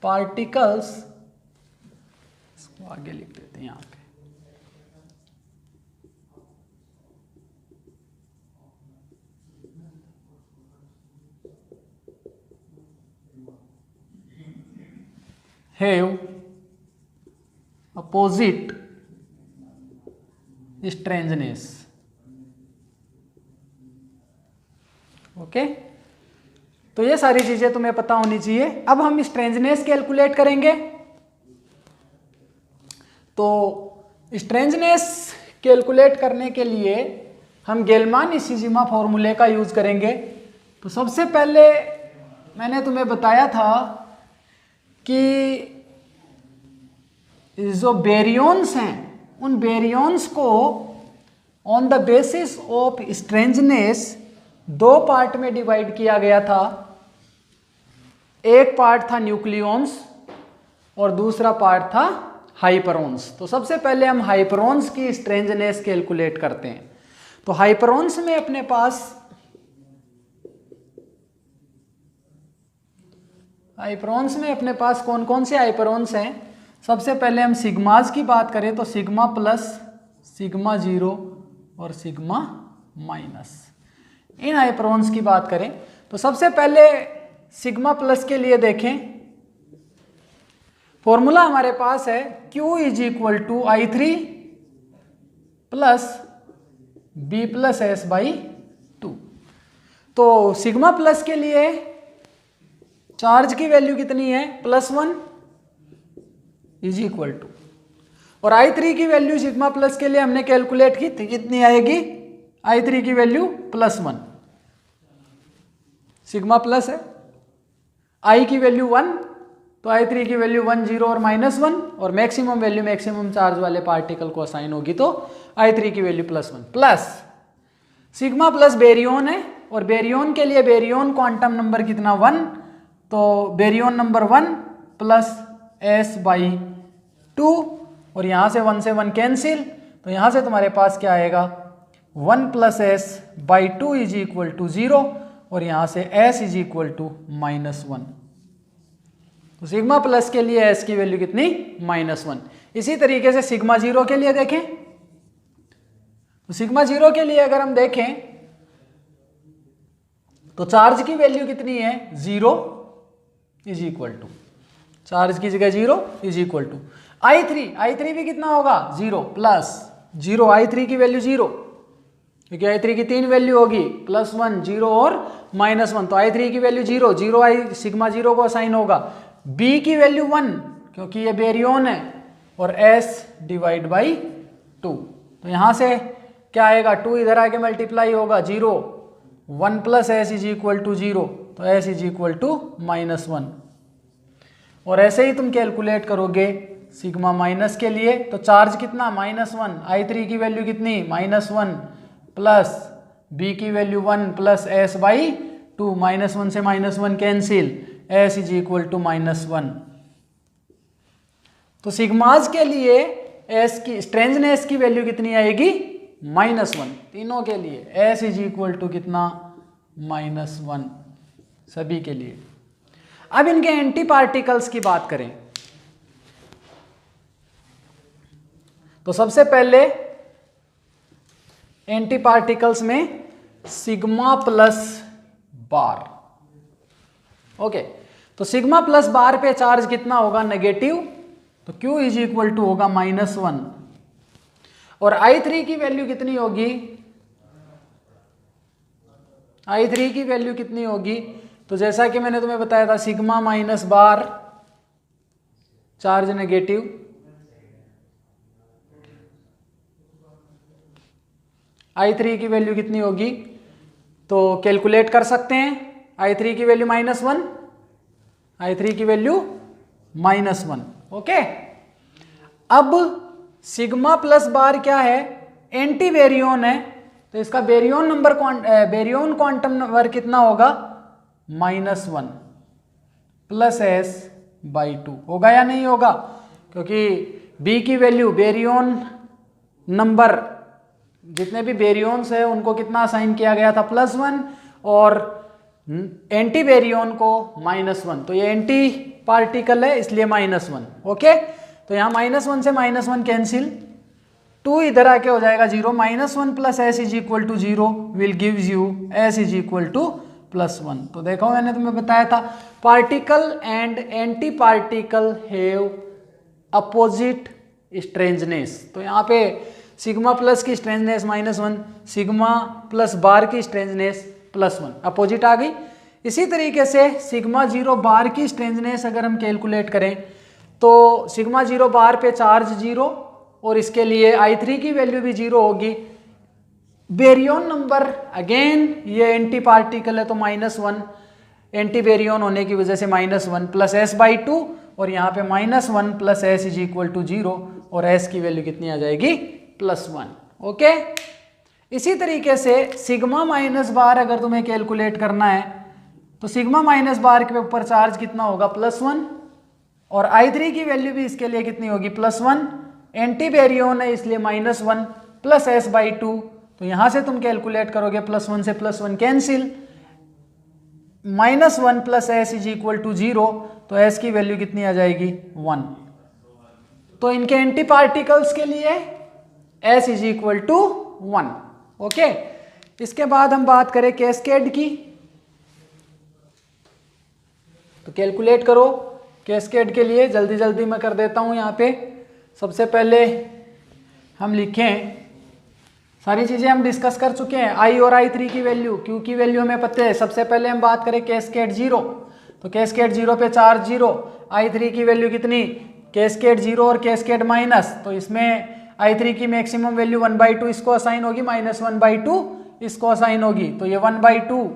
पार्टिकल्स, इसको आगे लिख देते हैं यहां पे, have opposite strangeness। ओके, तो ये सारी चीजें तुम्हें पता होनी चाहिए। अब हम स्ट्रेंजनेस कैलकुलेट करेंगे। तो स्ट्रेंजनेस कैलकुलेट करने के लिए हम गेलमान-इशिजिमा फॉर्मूले का यूज करेंगे। तो सबसे पहले मैंने तुम्हें बताया था कि जो बेरियंस हैं, उन बेरियंस को on the basis of strangeness दो पार्ट में डिवाइड किया गया था। एक पार्ट था न्यूक्लियॉन्स और दूसरा पार्ट था हाइपरॉन्स। तो सबसे पहले हम हाइपरॉन्स की स्ट्रेंजनेस कैलकुलेट करते हैं। तो हाइपरॉन्स में अपने पास कौन कौन से हाइपरॉन्स हैं। सबसे पहले हम सिग्माज की बात करें तो सिग्मा प्लस, सिग्मा जीरो और सिग्मा माइनस, इन हाइपरॉन्स की बात करें तो सबसे पहले सिग्मा प्लस के लिए देखें। फॉर्मूला हमारे पास है Q is equal to I3 plus B plus S by two. तो सिग्मा प्लस के लिए चार्ज की वैल्यू कितनी है, +1 इज इक्वल टू, और I3 की वैल्यू सिग्मा प्लस के लिए हमने कैलकुलेट की थी, कितनी आएगी, I3 की वैल्यू +1। सिग्मा प्लस है, I की वैल्यू 1, तो I3 की वैल्यू 1, 0 और -1, और मैक्सिमम वैल्यू मैक्सिमम चार्ज वाले पार्टिकल को असाइन होगी तो I3 की value +1 plus sigma plus baryon है, और बेरियन के लिए बेरियन क्वांटम नंबर कितना, 1, तो baryon number 1 plus S by 2, और यहाँ से 1 से 1 कैंसिल, तो यहाँ से तुम्हारे पास क्या आएगा, 1 plus S by 2 is equal to 0, और यहाँ से एस इज इक्वल टू -1। तो सिग्मा प्लस के लिए एस की वैल्यू कितनी, -1। इसी तरीके से सिग्मा जीरो के लिए देखें, तो सिग्मा जीरो के लिए अगर हम देखें तो चार्ज की वैल्यू कितनी है, 0 इज इक्वल टू, चार्ज की जगह 0 इज इक्वल टू I3 भी कितना होगा, 0 प्लस 0, I3 की वैल्यू 0, क्योंकि I3 की 3 वैल्यू होगी, +1, 0 और -1, तो I3 की वैल्यू 0, 0 सिग्मा 0 को असाइन होगा। B की वैल्यू 1, क्योंकि ये बेरियन है, और S डिवाइड बाई 2, तो यहाँ से क्या आएगा, 2 इधर आके मल्टीप्लाई होगा, 0, 1 plus S is equal to 0, तो एस इज इक्वल टू -1। और ऐसे ही तुम कैलकुलेट करोगे सिग्मा माइनस के लिए तो चार्ज कितना -1, I3 की वैल्यू कितनी -1 प्लस B की वैल्यू 1 प्लस S बाई 2, -1 से -1 cancel, S is equal to -1। तो सिग्माज के लिए S की स्ट्रेंजनेस की वैल्यू कितनी आएगी -1, तीनों के लिए S इज इक्वल टू कितना -1 सभी के लिए। अब इनके एंटी पार्टिकल्स की बात करें तो सबसे पहले एंटी पार्टिकल्स में सिग्मा प्लस बार। ओके, तो सिग्मा प्लस बार पे चार्ज कितना होगा नेगेटिव, तो Q इज इक्वल टू होगा -1 और I3 की वैल्यू कितनी होगी, I3 की वैल्यू कितनी होगी, तो जैसा कि मैंने तुम्हें बताया था सिग्मा माइनस बार चार्ज नेगेटिव, I3 की वैल्यू कितनी होगी तो कैलकुलेट कर सकते हैं। I3 की वैल्यू -1, I3 की वैल्यू -1। ओके, अब सिग्मा प्लस बार क्या है, एंटी बेरियन है, तो इसका baryon number baryon quantum number कितना होगा -1 प्लस S/2 होगा या नहीं होगा, क्योंकि B की वैल्यू बेरियन नंबर जितने भी बेरियंस है उनको कितना असाइन किया गया था +1 और एंटी बेरियन को -1, तो ये एंटी पार्टिकल है इसलिए -1। ओके, तो यहाँ -1 से -1 कैंसिल, 2 इधर आके हो जाएगा 0, -1 plus S is equal to 0 will gives you S is equal to +1। तो देखो मैंने तुम्हें बताया था particle and anti particle have opposite strangeness, तो यहाँ पे सिग्मा प्लस की स्ट्रेंजनेस -1, सिग्मा प्लस बार की स्ट्रेंजनेस +1, अपोजिट आ गई। इसी तरीके से सिग्मा 0 बार की स्ट्रेंजनेस अगर हम कैलकुलेट करें तो सिग्मा 0 बार पे चार्ज 0 और इसके लिए I3 की वैल्यू भी 0 होगी। बेरियन नंबर अगेन ये एंटी पार्टिकल है तो -1, एंटी बेरियन होने की वजह से -1 प्लस S/2 और यहाँ पे -1 plus S is equal to 0 और S की वैल्यू कितनी आ जाएगी +1। ओके, इसी तरीके से सिग्मा माइनस बार अगर तुम्हें कैलकुलेट करना है तो सिग्मा माइनस बार के ऊपर चार्ज कितना होगा +1 और I3 की वैल्यू भी इसके लिए कितनी होगी +1, एंटी बेरियन है इसलिए -1 प्लस S/2, तो यहां से तुम कैलकुलेट करोगे +1 से +1 cancel, -1 plus S is equal to 0, तो S की वैल्यू कितनी आ जाएगी 1। तो इनके एंटी पार्टिकल्स के लिए S is equal to 1। Okay, इसके बाद हम बात करें कैस्केड की, तो कैलकुलेट करो कैस्केड के लिए, जल्दी जल्दी मैं कर देता हूं। यहाँ पे सबसे पहले हम लिखें, सारी चीजें हम डिस्कस कर चुके हैं, I और I3 की वैल्यू, Q की वैल्यू हमें पता है। सबसे पहले हम बात करें कैस्केड 0, तो कैस्केड 0 पे चार्ज 0, I3 की वैल्यू कितनी, कैस्केड 0 और कैस्केड माइनस, तो इसमें I3 की मैक्सिमम वैल्यू 1/2 इसको असाइन होगी, -1/2 इसको असाइन होगी, तो ये 1/2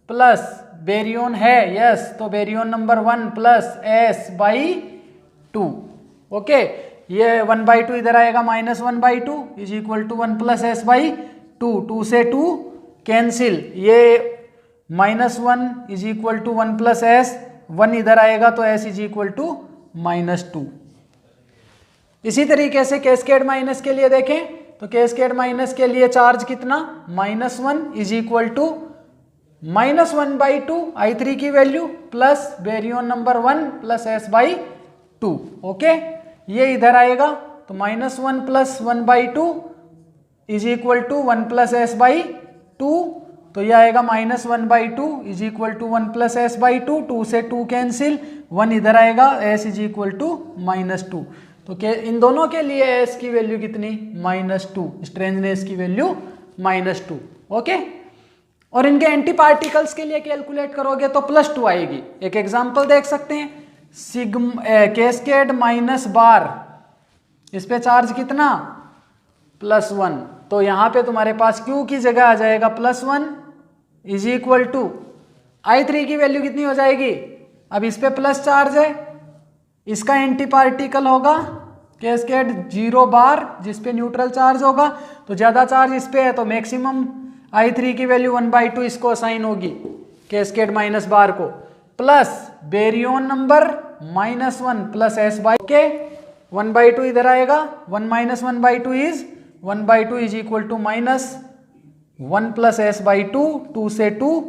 प्लस बेरियन है यस, तो baryon number 1 plus S/2। Okay, ये 1/2 इधर आएगा, -1/2 is equal to 1 plus S/2, 2 से 2 कैंसिल, ये -1 is equal to 1 plus S, 1 इधर आएगा तो S इज इक्वल टू -2। इसी तरीके से कैस्केड माइनस के लिए देखें तो कैस्केड माइनस के लिए चार्ज कितना, -1 इज इक्वल टू -1/2 I3 की value plus baryon number 1 plus S/2। Okay, ये इधर आएगा तो -1 plus 1/2 is equal to 1 plus S/2, तो ये आएगा -1/2 is equal to 1 plus S/2, 2 से 2 कैंसिल, 1 इधर आएगा, S इज इक्वल टू -2। तो इन दोनों के लिए S की वैल्यू कितनी, -2, स्ट्रेंजनेस की वैल्यू -2। ओके, और इनके एंटी पार्टिकल्स के लिए कैलकुलेट करोगे तो +2 आएगी। एक एग्जांपल देख सकते हैं, कैस्केड माइनस बार, इस पे चार्ज कितना +1, तो यहां पे तुम्हारे पास Q की जगह आ जाएगा +1 इज इक्वल टू I3 की वैल्यू कितनी हो जाएगी, अब इस पे प्लस चार्ज है इसका एंटी पार्टिकल होगा कैस्केड 0 बार जिस पे न्यूट्रल चार्ज होगा, तो ज़्यादा चार्ज इस पे है तो मैक्सिमम I3 की वैल्यू 1/2 इसको असाइन होगी कैस्केड माइनस बार को, plus baryon number -1 plus S by के 1/2 इधर आएगा, 1 - 1/2 is 1/2 is equal to -1 plus S/2, 2 से 2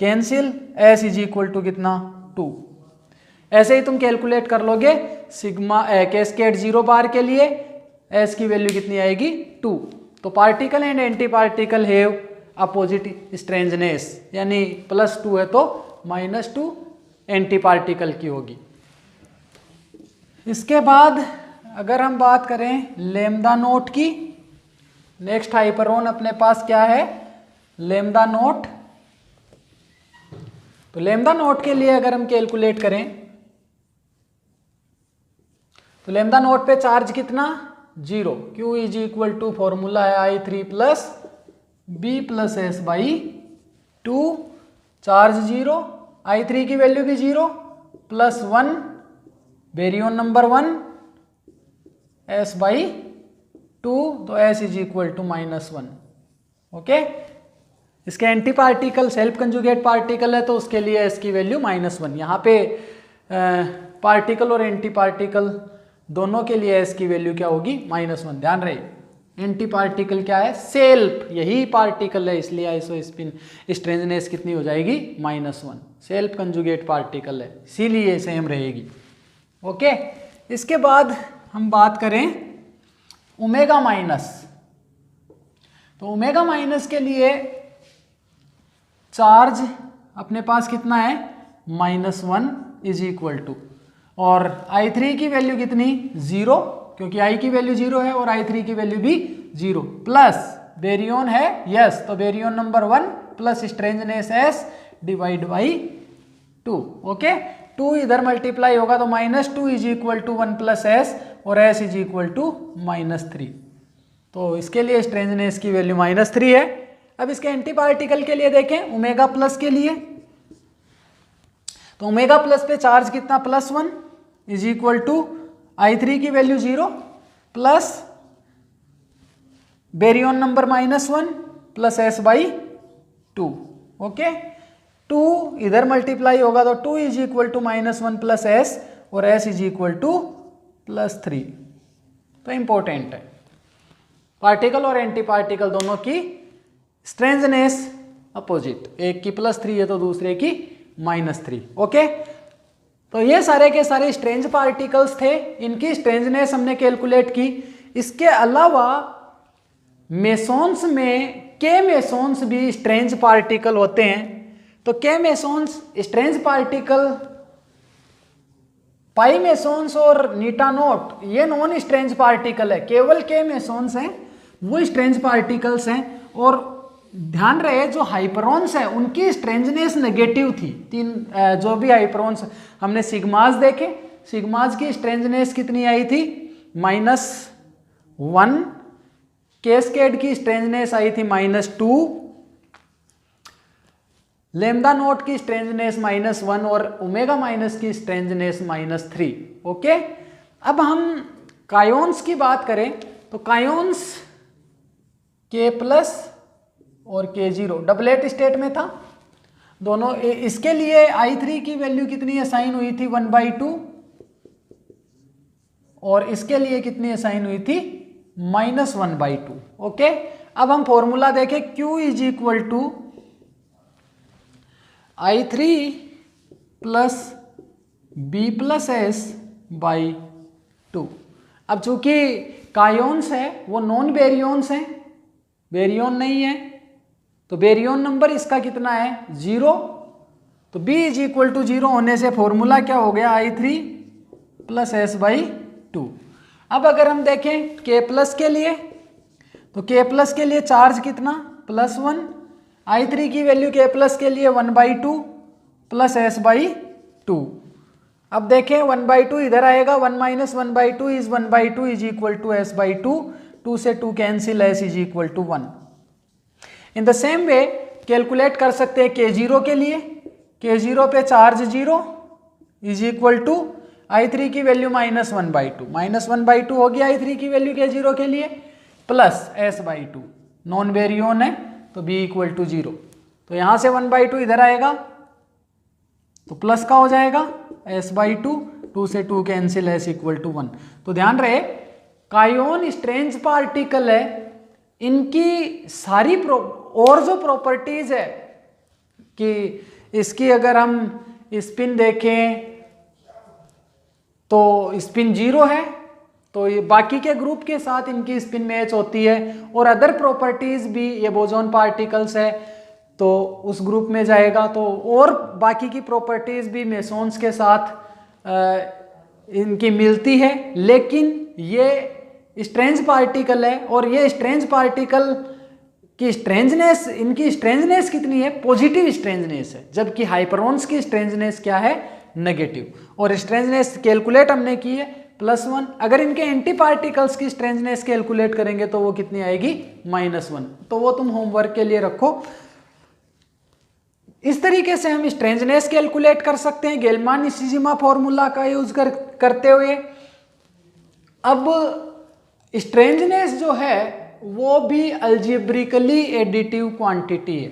cancel, S is equal to कितना 2। ऐसे ही तुम कैलकुलेट कर लोगे सिग्मा कैस्केड 0 बार के लिए S की वैल्यू कितनी आएगी 2। तो particle and anti particle have opposite strangeness, यानी +2 है तो -2 एंटी पार्टिकल की होगी। इसके बाद अगर हम बात करें लैम्डा नोट की, नेक्स्ट हाइपरऑन अपने पास क्या है लैम्डा नोट। तो लैम्डा नोट के लिए अगर हम कैलकुलेट करें तो लैम्डा नोट पे चार्ज कितना 0, Q is equal to formula है I3 plus B plus S/2, charge 0, I3 की वैल्यू भी 0, +1 बेरियन नंबर 1 S/2, तो S is equal to -1। Okay, इसके anti particle self conjugate particle है तो उसके लिए S की वैल्यू -1। यहाँ पे पार्टिकल और एंटी पार्टिकल दोनों के लिए S की वैल्यू क्या होगी -1। ध्यान रहे एंटी पार्टिकल क्या है सेल्फ, यही पार्टिकल है इसलिए आइसोस्पिन स्ट्रेंजनेस कितनी हो जाएगी -1, सेल्फ कंजुगेट पार्टिकल है इसीलिए सेम रहेगी। ओके, इसके बाद हम बात करें ओमेगा माइनस। तो ओमेगा माइनस के लिए चार्ज अपने पास कितना है -1 इज इक्वल टू, और I3 की वैल्यू कितनी 0, क्योंकि I की वैल्यू 0 है और I3 की वैल्यू भी 0, प्लस बेरियन है यस, तो baryon number 1 plus strangeness S divide by 2। Okay, 2 इधर मल्टीप्लाई होगा तो -2 is equal to 1 plus S और S इज इक्वल टू -3। तो इसके लिए स्ट्रेंजनेस की वैल्यू -3 है। अब इसके एंटी पार्टिकल के लिए देखें ओमेगा प्लस के लिए, तो ओमेगा प्लस पे चार्ज कितना +1 इज इक्वल टू I3 की value 0 plus baryon number -1 plus S/2। Okay, 2 इधर मल्टीप्लाई होगा तो 2 is equal to -1 plus S और S इज इक्वल टू +3। तो इंपॉर्टेंट है पार्टिकल और एंटी पार्टिकल दोनों की स्ट्रेंजनेस अपोजिट, एक की +3 है तो दूसरे की -3। ओके, तो ये सारे के सारे स्ट्रेंज पार्टिकल्स थे, इनकी स्ट्रेंजनेस हमने कैलकुलेट की। इसके अलावा मेसोन्स में के मेसोन्स भी स्ट्रेंज पार्टिकल होते हैं। तो के मेसोन्स स्ट्रेंज पार्टिकल पाई मेसोन्स और नीटा नोट ये नॉन स्ट्रेंज पार्टिकल है, केवल के मेसोन्स हैं वो स्ट्रेंज पार्टिकल्स हैं। और ध्यान रहे जो हाइपरॉन्स है उनकी स्ट्रेंजनेस नेगेटिव थी। जो भी हाइपरॉन्स हमने सिग्माज देखे, सिग्माज की स्ट्रेंजनेस कितनी आई थी -1, कैस्केड की स्ट्रेंजनेस आई थी -2, लैम्डा नोट की स्ट्रेंजनेस -1 और ओमेगा माइनस की स्ट्रेंजनेस -3। ओके, अब हम कायोन्स की बात करें तो कायोन्स K+ और K0 डबलेट स्टेट में था दोनों। इसके लिए I3 की वैल्यू कितनी असाइन हुई थी 1/2 और इसके लिए कितनी असाइन हुई थी -1/2। ओके, अब हम फॉर्मूला देखें Q is equal to I3 plus B plus S/2। अब चूंकि कायोन्स है वो नॉन बेरियंस हैं, बेरियन नहीं है, तो बेरियन नंबर इसका कितना है 0, तो B इज इक्वल टू 0 होने से फॉर्मूला क्या हो गया I3 प्लस S/2। अब अगर हम देखें K+ के लिए, तो K+ के लिए चार्ज कितना +1, I3 की वैल्यू K+ के लिए 1/2 प्लस S/2। अब देखें 1/2 इधर आएगा, 1 - 1/2 is 1/2 is equal to S/2, 2 से 2 cancel, S is equal to 1। In the same way calculate कर सकते हैं K0 के लिए, K0 पे charge 0 is equal to I3 की वैल्यू -1/2, -1/2 होगी I3 की वैल्यू K0 के लिए, प्लस S/2, नॉन वेरियोन है तो B = 0। तो यहाँ से 1/2 इधर आएगा तो प्लस का हो जाएगा S/2, 2 से 2 कैंसिल, S = 1। तो ध्यान रहे कायोन स्ट्रेंज पार्टिकल है, इनकी सारी और जो प्रॉपर्टीज है कि इसकी अगर हम स्पिन देखें तो स्पिन 0 है, तो ये बाकी के ग्रुप के साथ इनकी स्पिन मैच होती है, और अदर प्रॉपर्टीज भी, ये बोसॉन पार्टिकल्स है तो उस ग्रुप में जाएगा, तो और बाकी की प्रॉपर्टीज भी मेसॉन्स के साथ इनकी मिलती है। लेकिन ये स्ट्रेंज पार्टिकल है, और ये स्ट्रेंज पार्टिकल की स्ट्रेंजनेस, इनकी स्ट्रेंजनेस कितनी है, पॉजिटिव स्ट्रेंजनेस है, जबकि हाइपरॉन्स की स्ट्रेंजनेस क्या है, नेगेटिव। और स्ट्रेंजनेस कैलकुलेट हमने की है +1। अगर इनके एंटी पार्टिकल्स की स्ट्रेंजनेस कैलकुलेट करेंगे तो वो कितनी आएगी, -1। तो वो तुम होमवर्क के लिए रखो। इस तरीके से हम स्ट्रेंजनेस कैलकुलेट कर सकते हैं गेलमान-नीशिजिमा फॉर्मूला का यूज करते हुए। अब स्ट्रेंजनेस जो है वो भी अलजेब्रिकली एडिटिव क्वांटिटी है।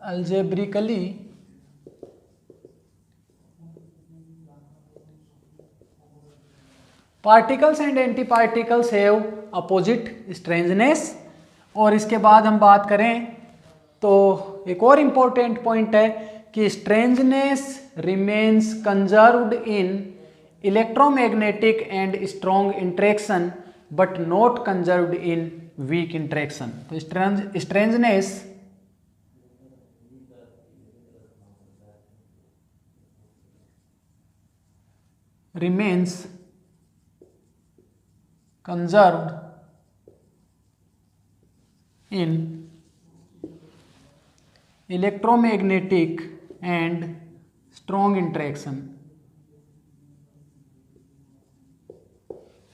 Algebraically particles and anti particles have opposite strangeness. और इसके बाद हम बात करें तो एक और इम्पोर्टेंट पॉइंट है कि strangeness remains conserved in electromagnetic and strong interaction but not conserved in weak interaction. तो strangeness remains conserved in electromagnetic and strong interaction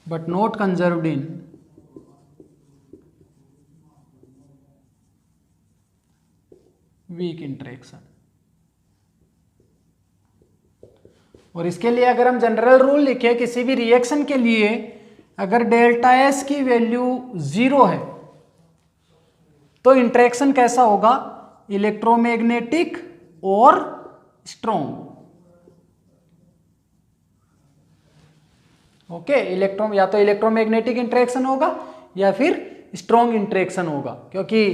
but not conserved in weak interaction। और इसके लिए अगर हम जनरल रूल लिखें किसी भी रिएक्शन के लिए, अगर डेल्टा एस की वैल्यू 0 है तो इंटरेक्शन कैसा होगा, इलेक्ट्रोमैग्नेटिक और स्ट्रॉन्ग। ओके, या तो इलेक्ट्रोमैग्नेटिक इंटरेक्शन होगा या फिर स्ट्रॉन्ग इंटरेक्शन होगा, क्योंकि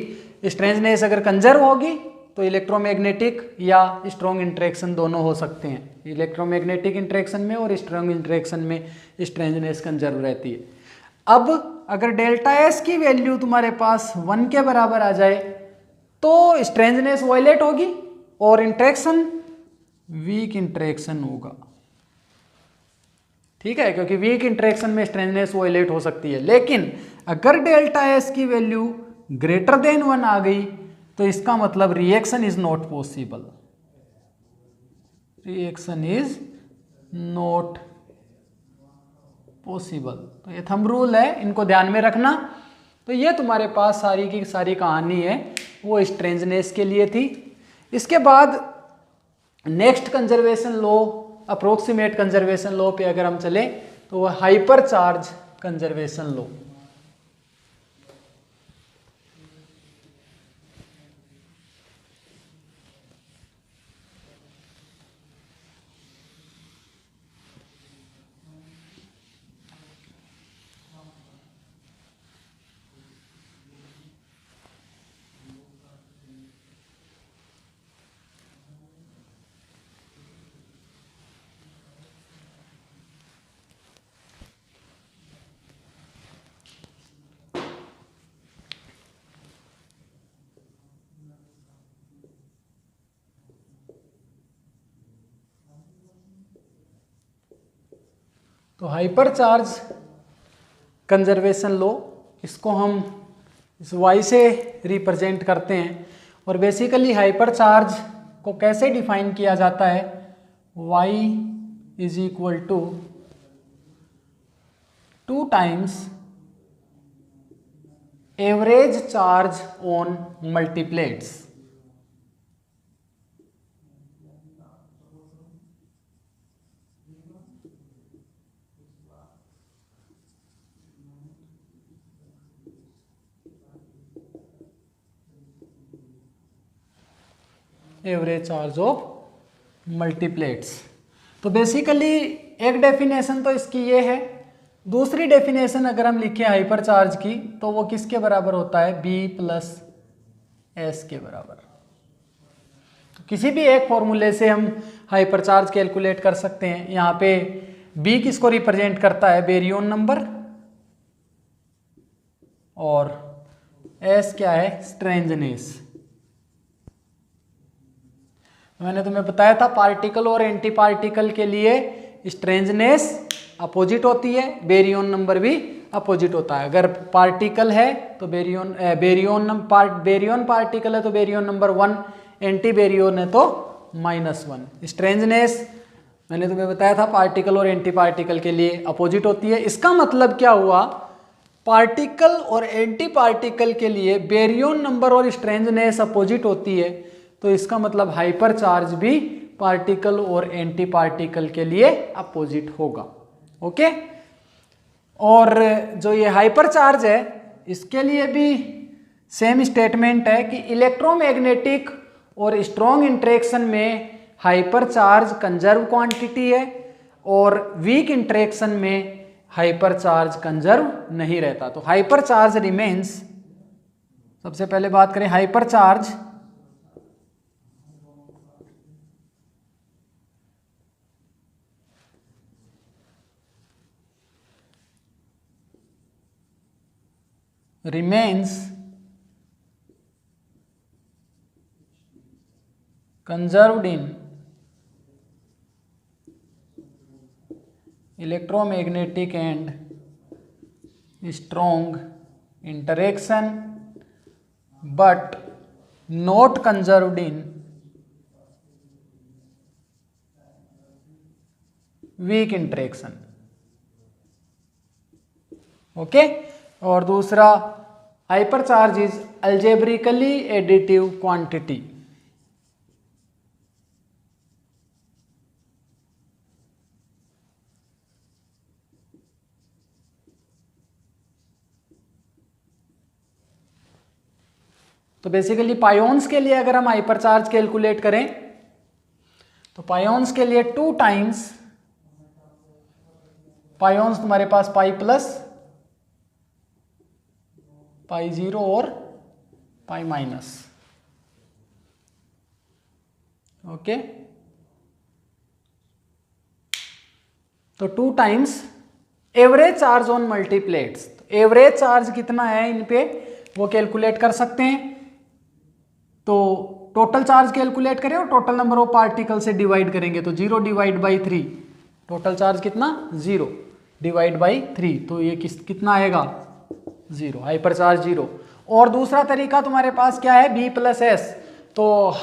स्ट्रेंजनेस अगर कंजर्व होगी तो इलेक्ट्रोमैग्नेटिक या स्ट्रॉन्ग इंटरेक्शन दोनों हो सकते हैं। इलेक्ट्रोमैग्नेटिक इंटरेक्शन में और स्ट्रॉन्ग इंटरेक्शन में स्ट्रेंजनेस कंजर्व रहती है। अब अगर डेल्टा एस की वैल्यू तुम्हारे पास 1 के बराबर आ जाए तो स्ट्रेंजनेस वायलेट होगी और इंटरेक्शन वीक इंटरेक्शन होगा। ठीक है, क्योंकि वीक इंटरेक्शन में स्ट्रेंजनेस वायलेट हो सकती है। लेकिन अगर डेल्टा एस की वैल्यू >1 आ गई तो इसका मतलब reaction is not possible, reaction is not possible. तो ये थंब रूल है, इनको ध्यान में रखना। तो ये तुम्हारे पास सारी की सारी कहानी है, वो स्ट्रेंजनेस के लिए थी। इसके बाद next conservation law, approximate conservation law पे अगर हम चले तो वो हाइपर चार्ज कंजर्वेशन लॉ। तो हाइपर चार्ज कंजर्वेशन लॉ, इसको हम इस y से रिप्रेजेंट करते हैं। और बेसिकली हाइपर चार्ज को कैसे डिफाइन किया जाता है, y = 2 times average charge on multiplets. Average charge of multiplets. तो बेसिकली एक डेफिनेशन तो इसकी ये है। दूसरी डेफिनेशन अगर हम लिखें हाइपर चार्ज की तो वो किसके बराबर होता है, B प्लस एस के बराबर। तो किसी भी एक फॉर्मूले से हम हाइपर चार्ज कैलकुलेट कर सकते हैं। यहाँ पे B किसको रिप्रेजेंट करता है, बेरियन नंबर, और S क्या है, स्ट्रेंजनेस। मैंने तुम्हें बताया था पार्टिकल और एंटी पार्टिकल के लिए स्ट्रेंजनेस अपोजिट होती है, बेरियन नंबर भी अपोजिट होता है। अगर पार्टिकल है तो बेरियन पार्टिकल है तो बेरियन नंबर 1, एंटी बेरियन है तो -1। स्ट्रेंजनेस मैंने तुम्हें बताया था पार्टिकल और एंटी पार्टिकल के लिए अपोजिट होती है। इसका मतलब क्या हुआ, पार्टिकल और एंटी पार्टिकल के लिए बेरियन नंबर और स्ट्रेंजनेस अपोजिट होती है, तो इसका मतलब हाइपर चार्ज भी पार्टिकल और एंटी पार्टिकल के लिए अपोजिट होगा। ओके। और जो ये हाइपर चार्ज है इसके लिए भी सेम स्टेटमेंट है कि इलेक्ट्रोमैग्नेटिक और स्ट्रॉन्ग इंटरेक्शन में हाइपर चार्ज कंजर्व क्वांटिटी है और वीक इंटरेक्शन में हाइपर चार्ज कंजर्व नहीं रहता। तो हाइपर चार्ज रिमेन्स, सबसे पहले बात करें hyper charge remains conserved in electromagnetic and strong interaction but not conserved in weak interaction। Okay. और दूसरा hyper charge is algebraically additive quantity. तो बेसिकली पायोन्स के लिए अगर हम हाइपर चार्ज कैलकुलेट करें तो पायोन्स के लिए 2 टाइम्स पायोन्स तुम्हारे पास पाई प्लस पाई 0 और पाई माइनस। ओके। तो 2 times average charge on multiplets. Average charge कितना है इन पे वो कैलकुलेट कर सकते हैं। तो टोटल चार्ज कैलकुलेट करें और टोटल नंबर ऑफ पार्टिकल से डिवाइड करेंगे तो 0 डिवाइड बाई 3, टोटल चार्ज कितना, 0 डिवाइड बाई 3, तो ये कितना आएगा, 0, हाइपर चार्ज 0। और दूसरा तरीका तुम्हारे पास क्या है, B प्लस एस। तो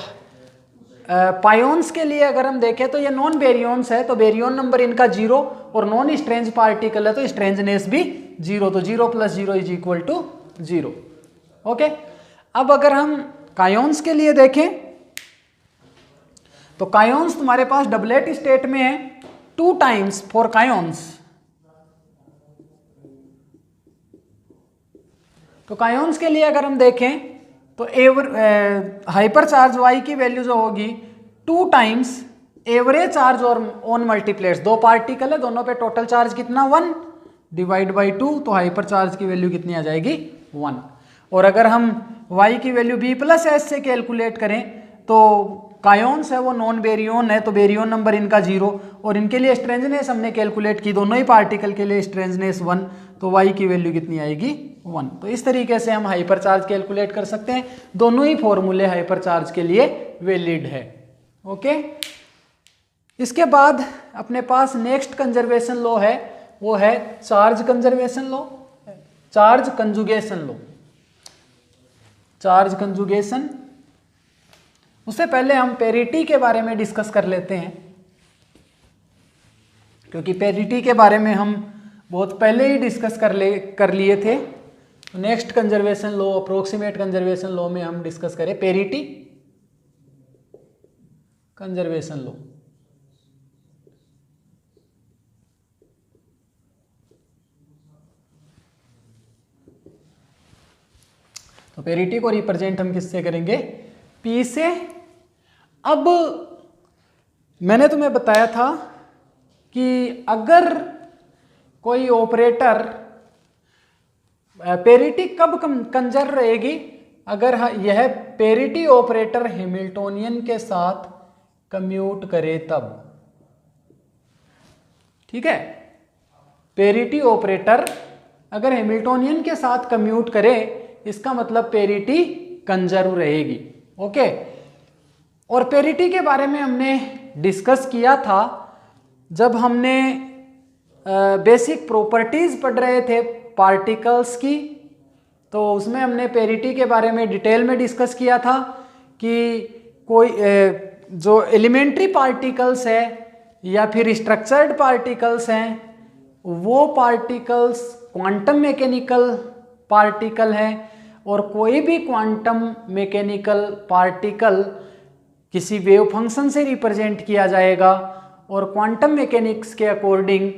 पायोन्स के लिए अगर हम देखें तो ये नॉन बेरियंस है तो बेरियन नंबर इनका 0 और नॉन स्ट्रेंज पार्टिकल है तो स्ट्रेंजनेस भी 0, तो 0 प्लस 0 इज इक्वल टू 0। ओके। अब अगर हम कायोन्स के लिए देखें तो कायोन्स तुम्हारे पास डबलेट स्टेट में है, 2 टाइम्स फॉर कायोन्स। तो कायोन्स के लिए अगर हम देखें तो हाइपर चार्ज y की वैल्यू जो होगी 2 टाइम्स एवरेज चार्ज और ऑन मल्टीप्लेट्स। 2 पार्टिकल है, दोनों पे टोटल चार्ज कितना, 1 डिवाइड बाई 2, तो हाइपर चार्ज की वैल्यू कितनी आ जाएगी, 1। और अगर हम y की वैल्यू B प्लस एस से कैलकुलेट करें तो कायोन्स है वो नॉन बेरियन है तो बेरियन नंबर इनका 0 और इनके लिए स्ट्रेंजनेस हमने कैलकुलेट की, दोनों ही पार्टिकल के लिए स्ट्रेंजनेस 1, तो y की वैल्यू कितनी आएगी, 1। तो इस तरीके से हम हाइपर चार्ज कैलकुलेट कर सकते हैं। दोनों ही फॉर्मूले हाइपर चार्ज के लिए वैलिड है। ओके। इसके बाद अपने पास नेक्स्ट कंजर्वेशन लॉ है, वो है charge conservation law, charge conjugation law. Charge conjugation, उससे पहले हम पेरिटी के बारे में डिस्कस कर लेते हैं, क्योंकि पेरिटी के बारे में हम बहुत पहले ही डिस्कस कर लिए थे। Next conservation law, approximate conservation law में हम डिस्कस करें पेरिटी कंजर्वेशन लॉ। तो पेरिटी को रिप्रेजेंट हम किससे करेंगे? पी से। अब मैंने तुम्हें बताया था कि अगर कोई ऑपरेटर पेरिटी कब कंजर्व रहेगी? अगर यह पेरिटी ऑपरेटर हैमिल्टोनियन के साथ कम्यूट करे तब। ठीक है, पेरिटी ऑपरेटर अगर हैमिल्टोनियन के साथ कम्यूट करे इसका मतलब पेरिटी कंजर्व रहेगी। ओके, और पेरिटी के बारे में हमने डिस्कस किया था जब हमने बेसिक प्रॉपर्टीज पढ़ रहे थे पार्टिकल्स की, तो उसमें हमने पेरिटी के बारे में डिटेल में डिस्कस किया था कि कोई जो एलिमेंट्री पार्टिकल्स है या फिर स्ट्रक्चर्ड पार्टिकल्स हैं, वो पार्टिकल्स क्वांटम मैकेनिकल पार्टिकल हैं, और कोई भी क्वांटम मैकेनिकल पार्टिकल किसी वेव फंक्शन से रिप्रेजेंट किया जाएगा, और क्वांटम मैकेनिक्स के अकॉर्डिंग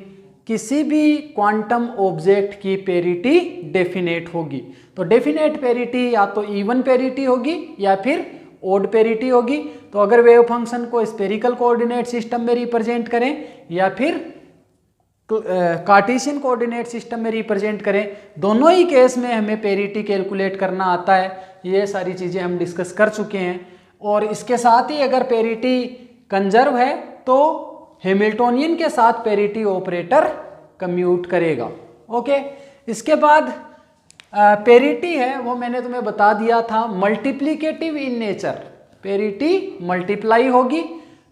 किसी भी क्वांटम ऑब्जेक्ट की पेरिटी डेफिनेट होगी। तो डेफिनेट पेरिटी या तो इवन पेरिटी होगी या फिर ओड पेरिटी होगी। तो अगर वेव फंक्शन को स्फेरिकल कोऑर्डिनेट सिस्टम में रिप्रेजेंट करें या फिर कार्टेशियन कोऑर्डिनेट सिस्टम में रिप्रेजेंट करें, दोनों ही केस में हमें पेरिटी कैलकुलेट करना आता है। ये सारी चीज़ें हम डिस्कस कर चुके हैं। और इसके साथ ही अगर पेरिटी कंजर्व है तो हैमिल्टोनियन के साथ पेरिटी ऑपरेटर कम्यूट करेगा। ओके, इसके बाद पेरिटी है वो मैंने तुम्हें बता दिया था multiplicative in nature. Parity multiply होगी।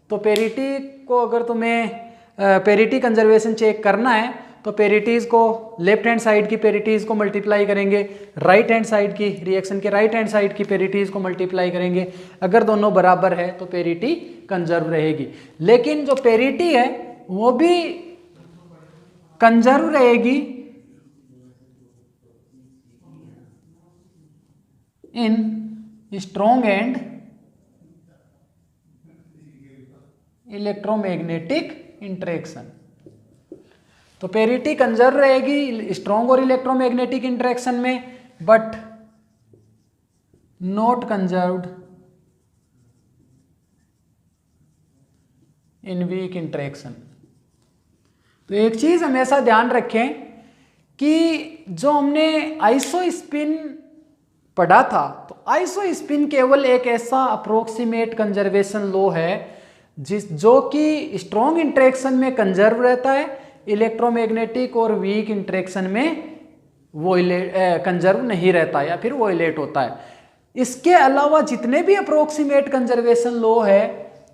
तो पेरिटी को अगर तुम्हें पेरिटी कंजर्वेशन चेक करना है तो पेरिटीज को लेफ्ट हैंड साइड की पेरिटीज को मल्टीप्लाई करेंगे, राइट हैंड साइड की रिएक्शन के राइट हैंड साइड की पेरिटीज को मल्टीप्लाई करेंगे। अगर दोनों बराबर है तो पेरिटी कंजर्व रहेगी। लेकिन जो पेरिटी है वो भी कंजर्व रहेगी इन स्ट्रॉन्ग एंड इलेक्ट्रोमैग्नेटिक इंटरेक्शन। तो पेरिटी कंजर्व रहेगी स्ट्रॉन्ग और इलेक्ट्रोमैग्नेटिक इंटरेक्शन में, but not conserved in weak interaction. तो एक चीज हमेशा ध्यान रखें कि जो हमने आइसोस्पिन पढ़ा था, तो आइसोस्पिन केवल एक ऐसा अप्रोक्सीमेट कंजर्वेशन लॉ है जो कि स्ट्रॉन्ग इंटरेक्शन में कंजर्व रहता है, इलेक्ट्रोमैग्नेटिक और वीक इंटरेक्शन में वो कंजर्व नहीं रहता या फिर वोलेट होता है। इसके अलावा जितने भी अप्रोक्सीमेट कंजर्वेशन लॉ है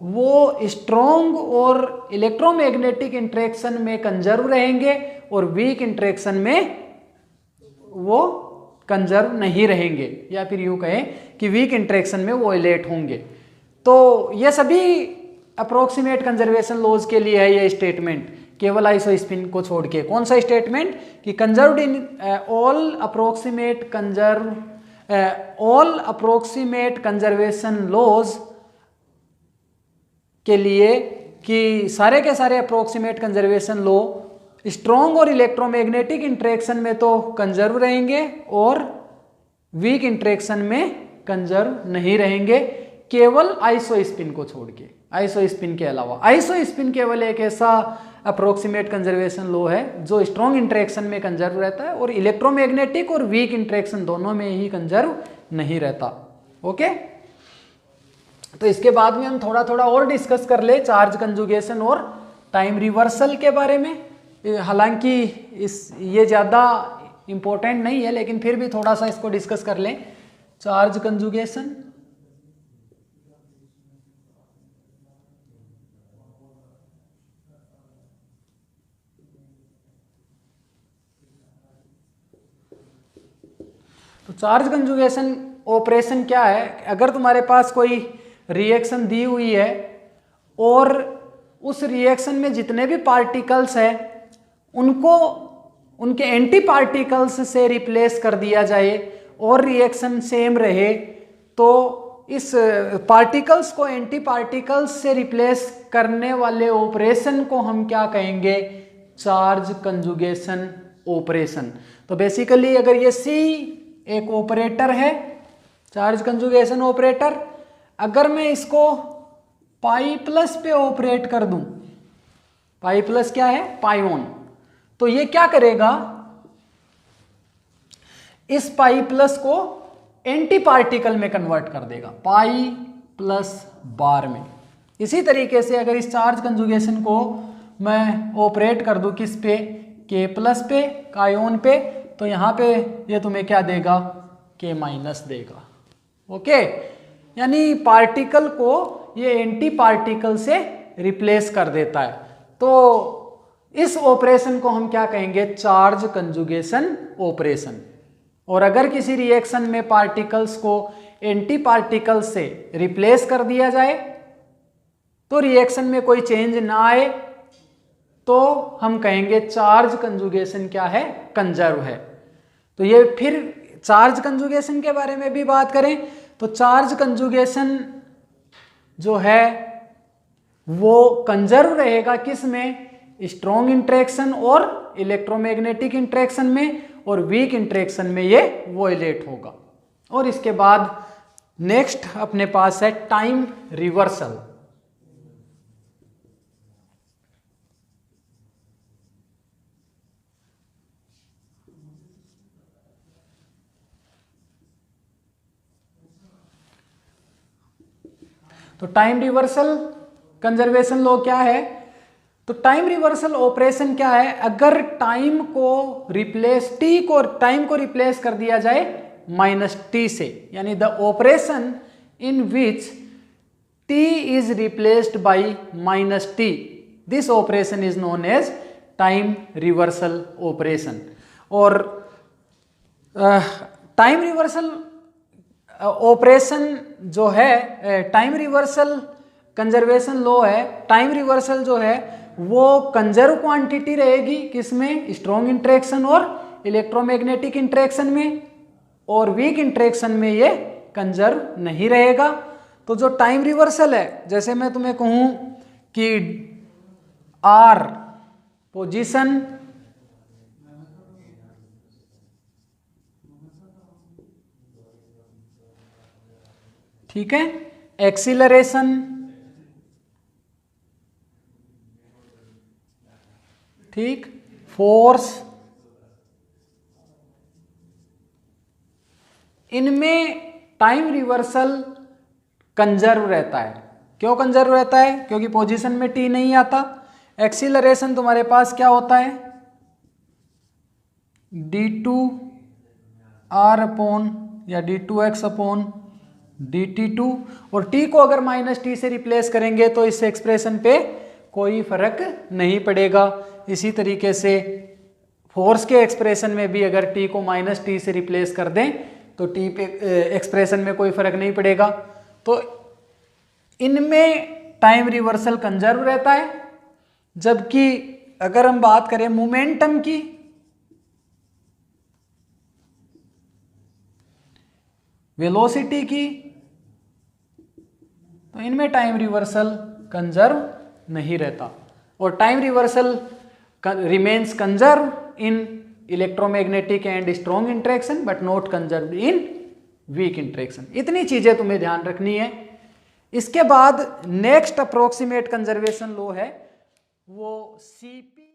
वो स्ट्रॉन्ग और इलेक्ट्रोमैग्नेटिक इंटरेक्शन में कंजर्व रहेंगे और वीक इंटरेक्शन में वो कंजर्व नहीं रहेंगे, या फिर यूं कहें कि वीक इंटरेक्शन में वोलेट होंगे। तो ये सभी अप्रोक्सीमेट कंजर्वेशन लॉज के लिए है ये स्टेटमेंट, केवल आइसोस्पिन को छोड़ के। कौन सा स्टेटमेंट? कि conserved in all approximate conservation laws के लिए कि सारे के सारे अप्रोक्सीमेट कंजर्वेशन लॉ स्ट्रॉन्ग और इलेक्ट्रोमैग्नेटिक इंटरेक्शन में तो कंजर्व रहेंगे और वीक इंटरेक्शन में कंजर्व नहीं रहेंगे, केवल आइसोस्पिन को छोड़ के। आइसोस्पिन के अलावा आइसोस्पिन केवल एक ऐसा अप्रोक्सीमेट कंजर्वेशन लॉ है जो स्ट्रॉन्ग इंटरेक्शन में कंजर्व रहता है और इलेक्ट्रोमैग्नेटिक और वीक इंटरेक्शन दोनों में ही कंजर्व नहीं रहता। ओके, तो इसके बाद में हम थोड़ा थोड़ा और डिस्कस कर ले चार्ज कंजुगेशन और टाइम रिवर्सल के बारे में। हालांकि ये ज़्यादा इम्पोर्टेंट नहीं है, लेकिन फिर भी थोड़ा सा इसको डिस्कस कर लें। चार्ज कंजुगेशन, तो चार्ज कंजुगेशन ऑपरेशन क्या है? अगर तुम्हारे पास कोई रिएक्शन दी हुई है और उस रिएक्शन में जितने भी पार्टिकल्स हैं उनको उनके एंटी पार्टिकल्स से रिप्लेस कर दिया जाए और रिएक्शन सेम रहे, तो इस पार्टिकल्स को एंटी पार्टिकल्स से रिप्लेस करने वाले ऑपरेशन को हम क्या कहेंगे? Charge conjugation operation. तो बेसिकली अगर ये C एक ऑपरेटर है, चार्ज कंजुगेशन ऑपरेटर, अगर मैं इसको पाई प्लस पे ऑपरेट कर दूं, पाई प्लस क्या है? पाइओन, तो ये क्या करेगा? इस पाई प्लस को एंटी पार्टिकल में कन्वर्ट कर देगा, पाई प्लस बार में। इसी तरीके से अगर इस चार्ज कंजुगेशन को मैं ऑपरेट कर दूं किस पे? के प्लस पे, कायोन पे, तो यहां पे ये तुम्हें क्या देगा? के माइनस देगा। ओके, यानी पार्टिकल को ये एंटी पार्टिकल से रिप्लेस कर देता है। तो इस ऑपरेशन को हम क्या कहेंगे? Charge conjugation operation. और अगर किसी रिएक्शन में पार्टिकल्स को एंटी पार्टिकल से रिप्लेस कर दिया जाए, तो रिएक्शन में कोई चेंज ना आए, तो हम कहेंगे चार्ज कंजुगेशन क्या है? कंजर्व है। तो ये फिर चार्ज कंजुगेशन के बारे में भी बात करें तो चार्ज कंजुगेशन जो है वो कंजर्व रहेगा किस में? स्ट्रॉन्ग इंटरेक्शन और इलेक्ट्रोमैग्नेटिक इंटरेक्शन में, और वीक इंटरेक्शन में ये वॉयलेट होगा। और इसके बाद नेक्स्ट अपने पास है टाइम रिवर्सल। तो टाइम रिवर्सल कंजर्वेशन लॉ क्या है? तो टाइम रिवर्सल ऑपरेशन क्या है? अगर टाइम को रिप्लेस टाइम को रिप्लेस कर दिया जाए -t से, यानी the operation in which t is replaced by -t, this operation is known as time reversal operation. और टाइम रिवर्सल ऑपरेशन जो है, टाइम रिवर्सल कंजर्वेशन लॉ है, टाइम रिवर्सल जो है वो कंजर्व क्वांटिटी रहेगी किसमें? स्ट्रॉन्ग इंटरेक्शन और इलेक्ट्रोमैग्नेटिक इंटरेक्शन में, और वीक इंटरेक्शन में ये कंजर्व नहीं रहेगा। तो जो टाइम रिवर्सल है, जैसे मैं तुम्हें कहूं कि R पोजीशन, ठीक है, एक्सीलरेशन, ठीक, फोर्स, इनमें टाइम रिवर्सल कंजर्व रहता है। क्यों कंजर्व रहता है? क्योंकि पोजीशन में t नहीं आता। एक्सीलरेशन तुम्हारे पास क्या होता है? d2r अपॉन या d2x अपॉन dt2, और t को अगर -t से रिप्लेस करेंगे तो इस एक्सप्रेशन पे कोई फर्क नहीं पड़ेगा। इसी तरीके से फोर्स के एक्सप्रेशन में भी अगर t को -t से रिप्लेस कर दें तो t पे एक्सप्रेशन में कोई फर्क नहीं पड़ेगा। तो इनमें टाइम रिवर्सल कंजर्व रहता है। जबकि अगर हम बात करें मोमेंटम की, वेलोसिटी की, तो इनमें टाइम रिवर्सल कंजर्व नहीं रहता। और time reversal remains conserve in electromagnetic and strong interaction but not conserve in weak interaction. इतनी चीजें तुम्हें ध्यान रखनी है। इसके बाद नेक्स्ट अप्रोक्सीमेट कंजर्वेशन लॉ है वो CP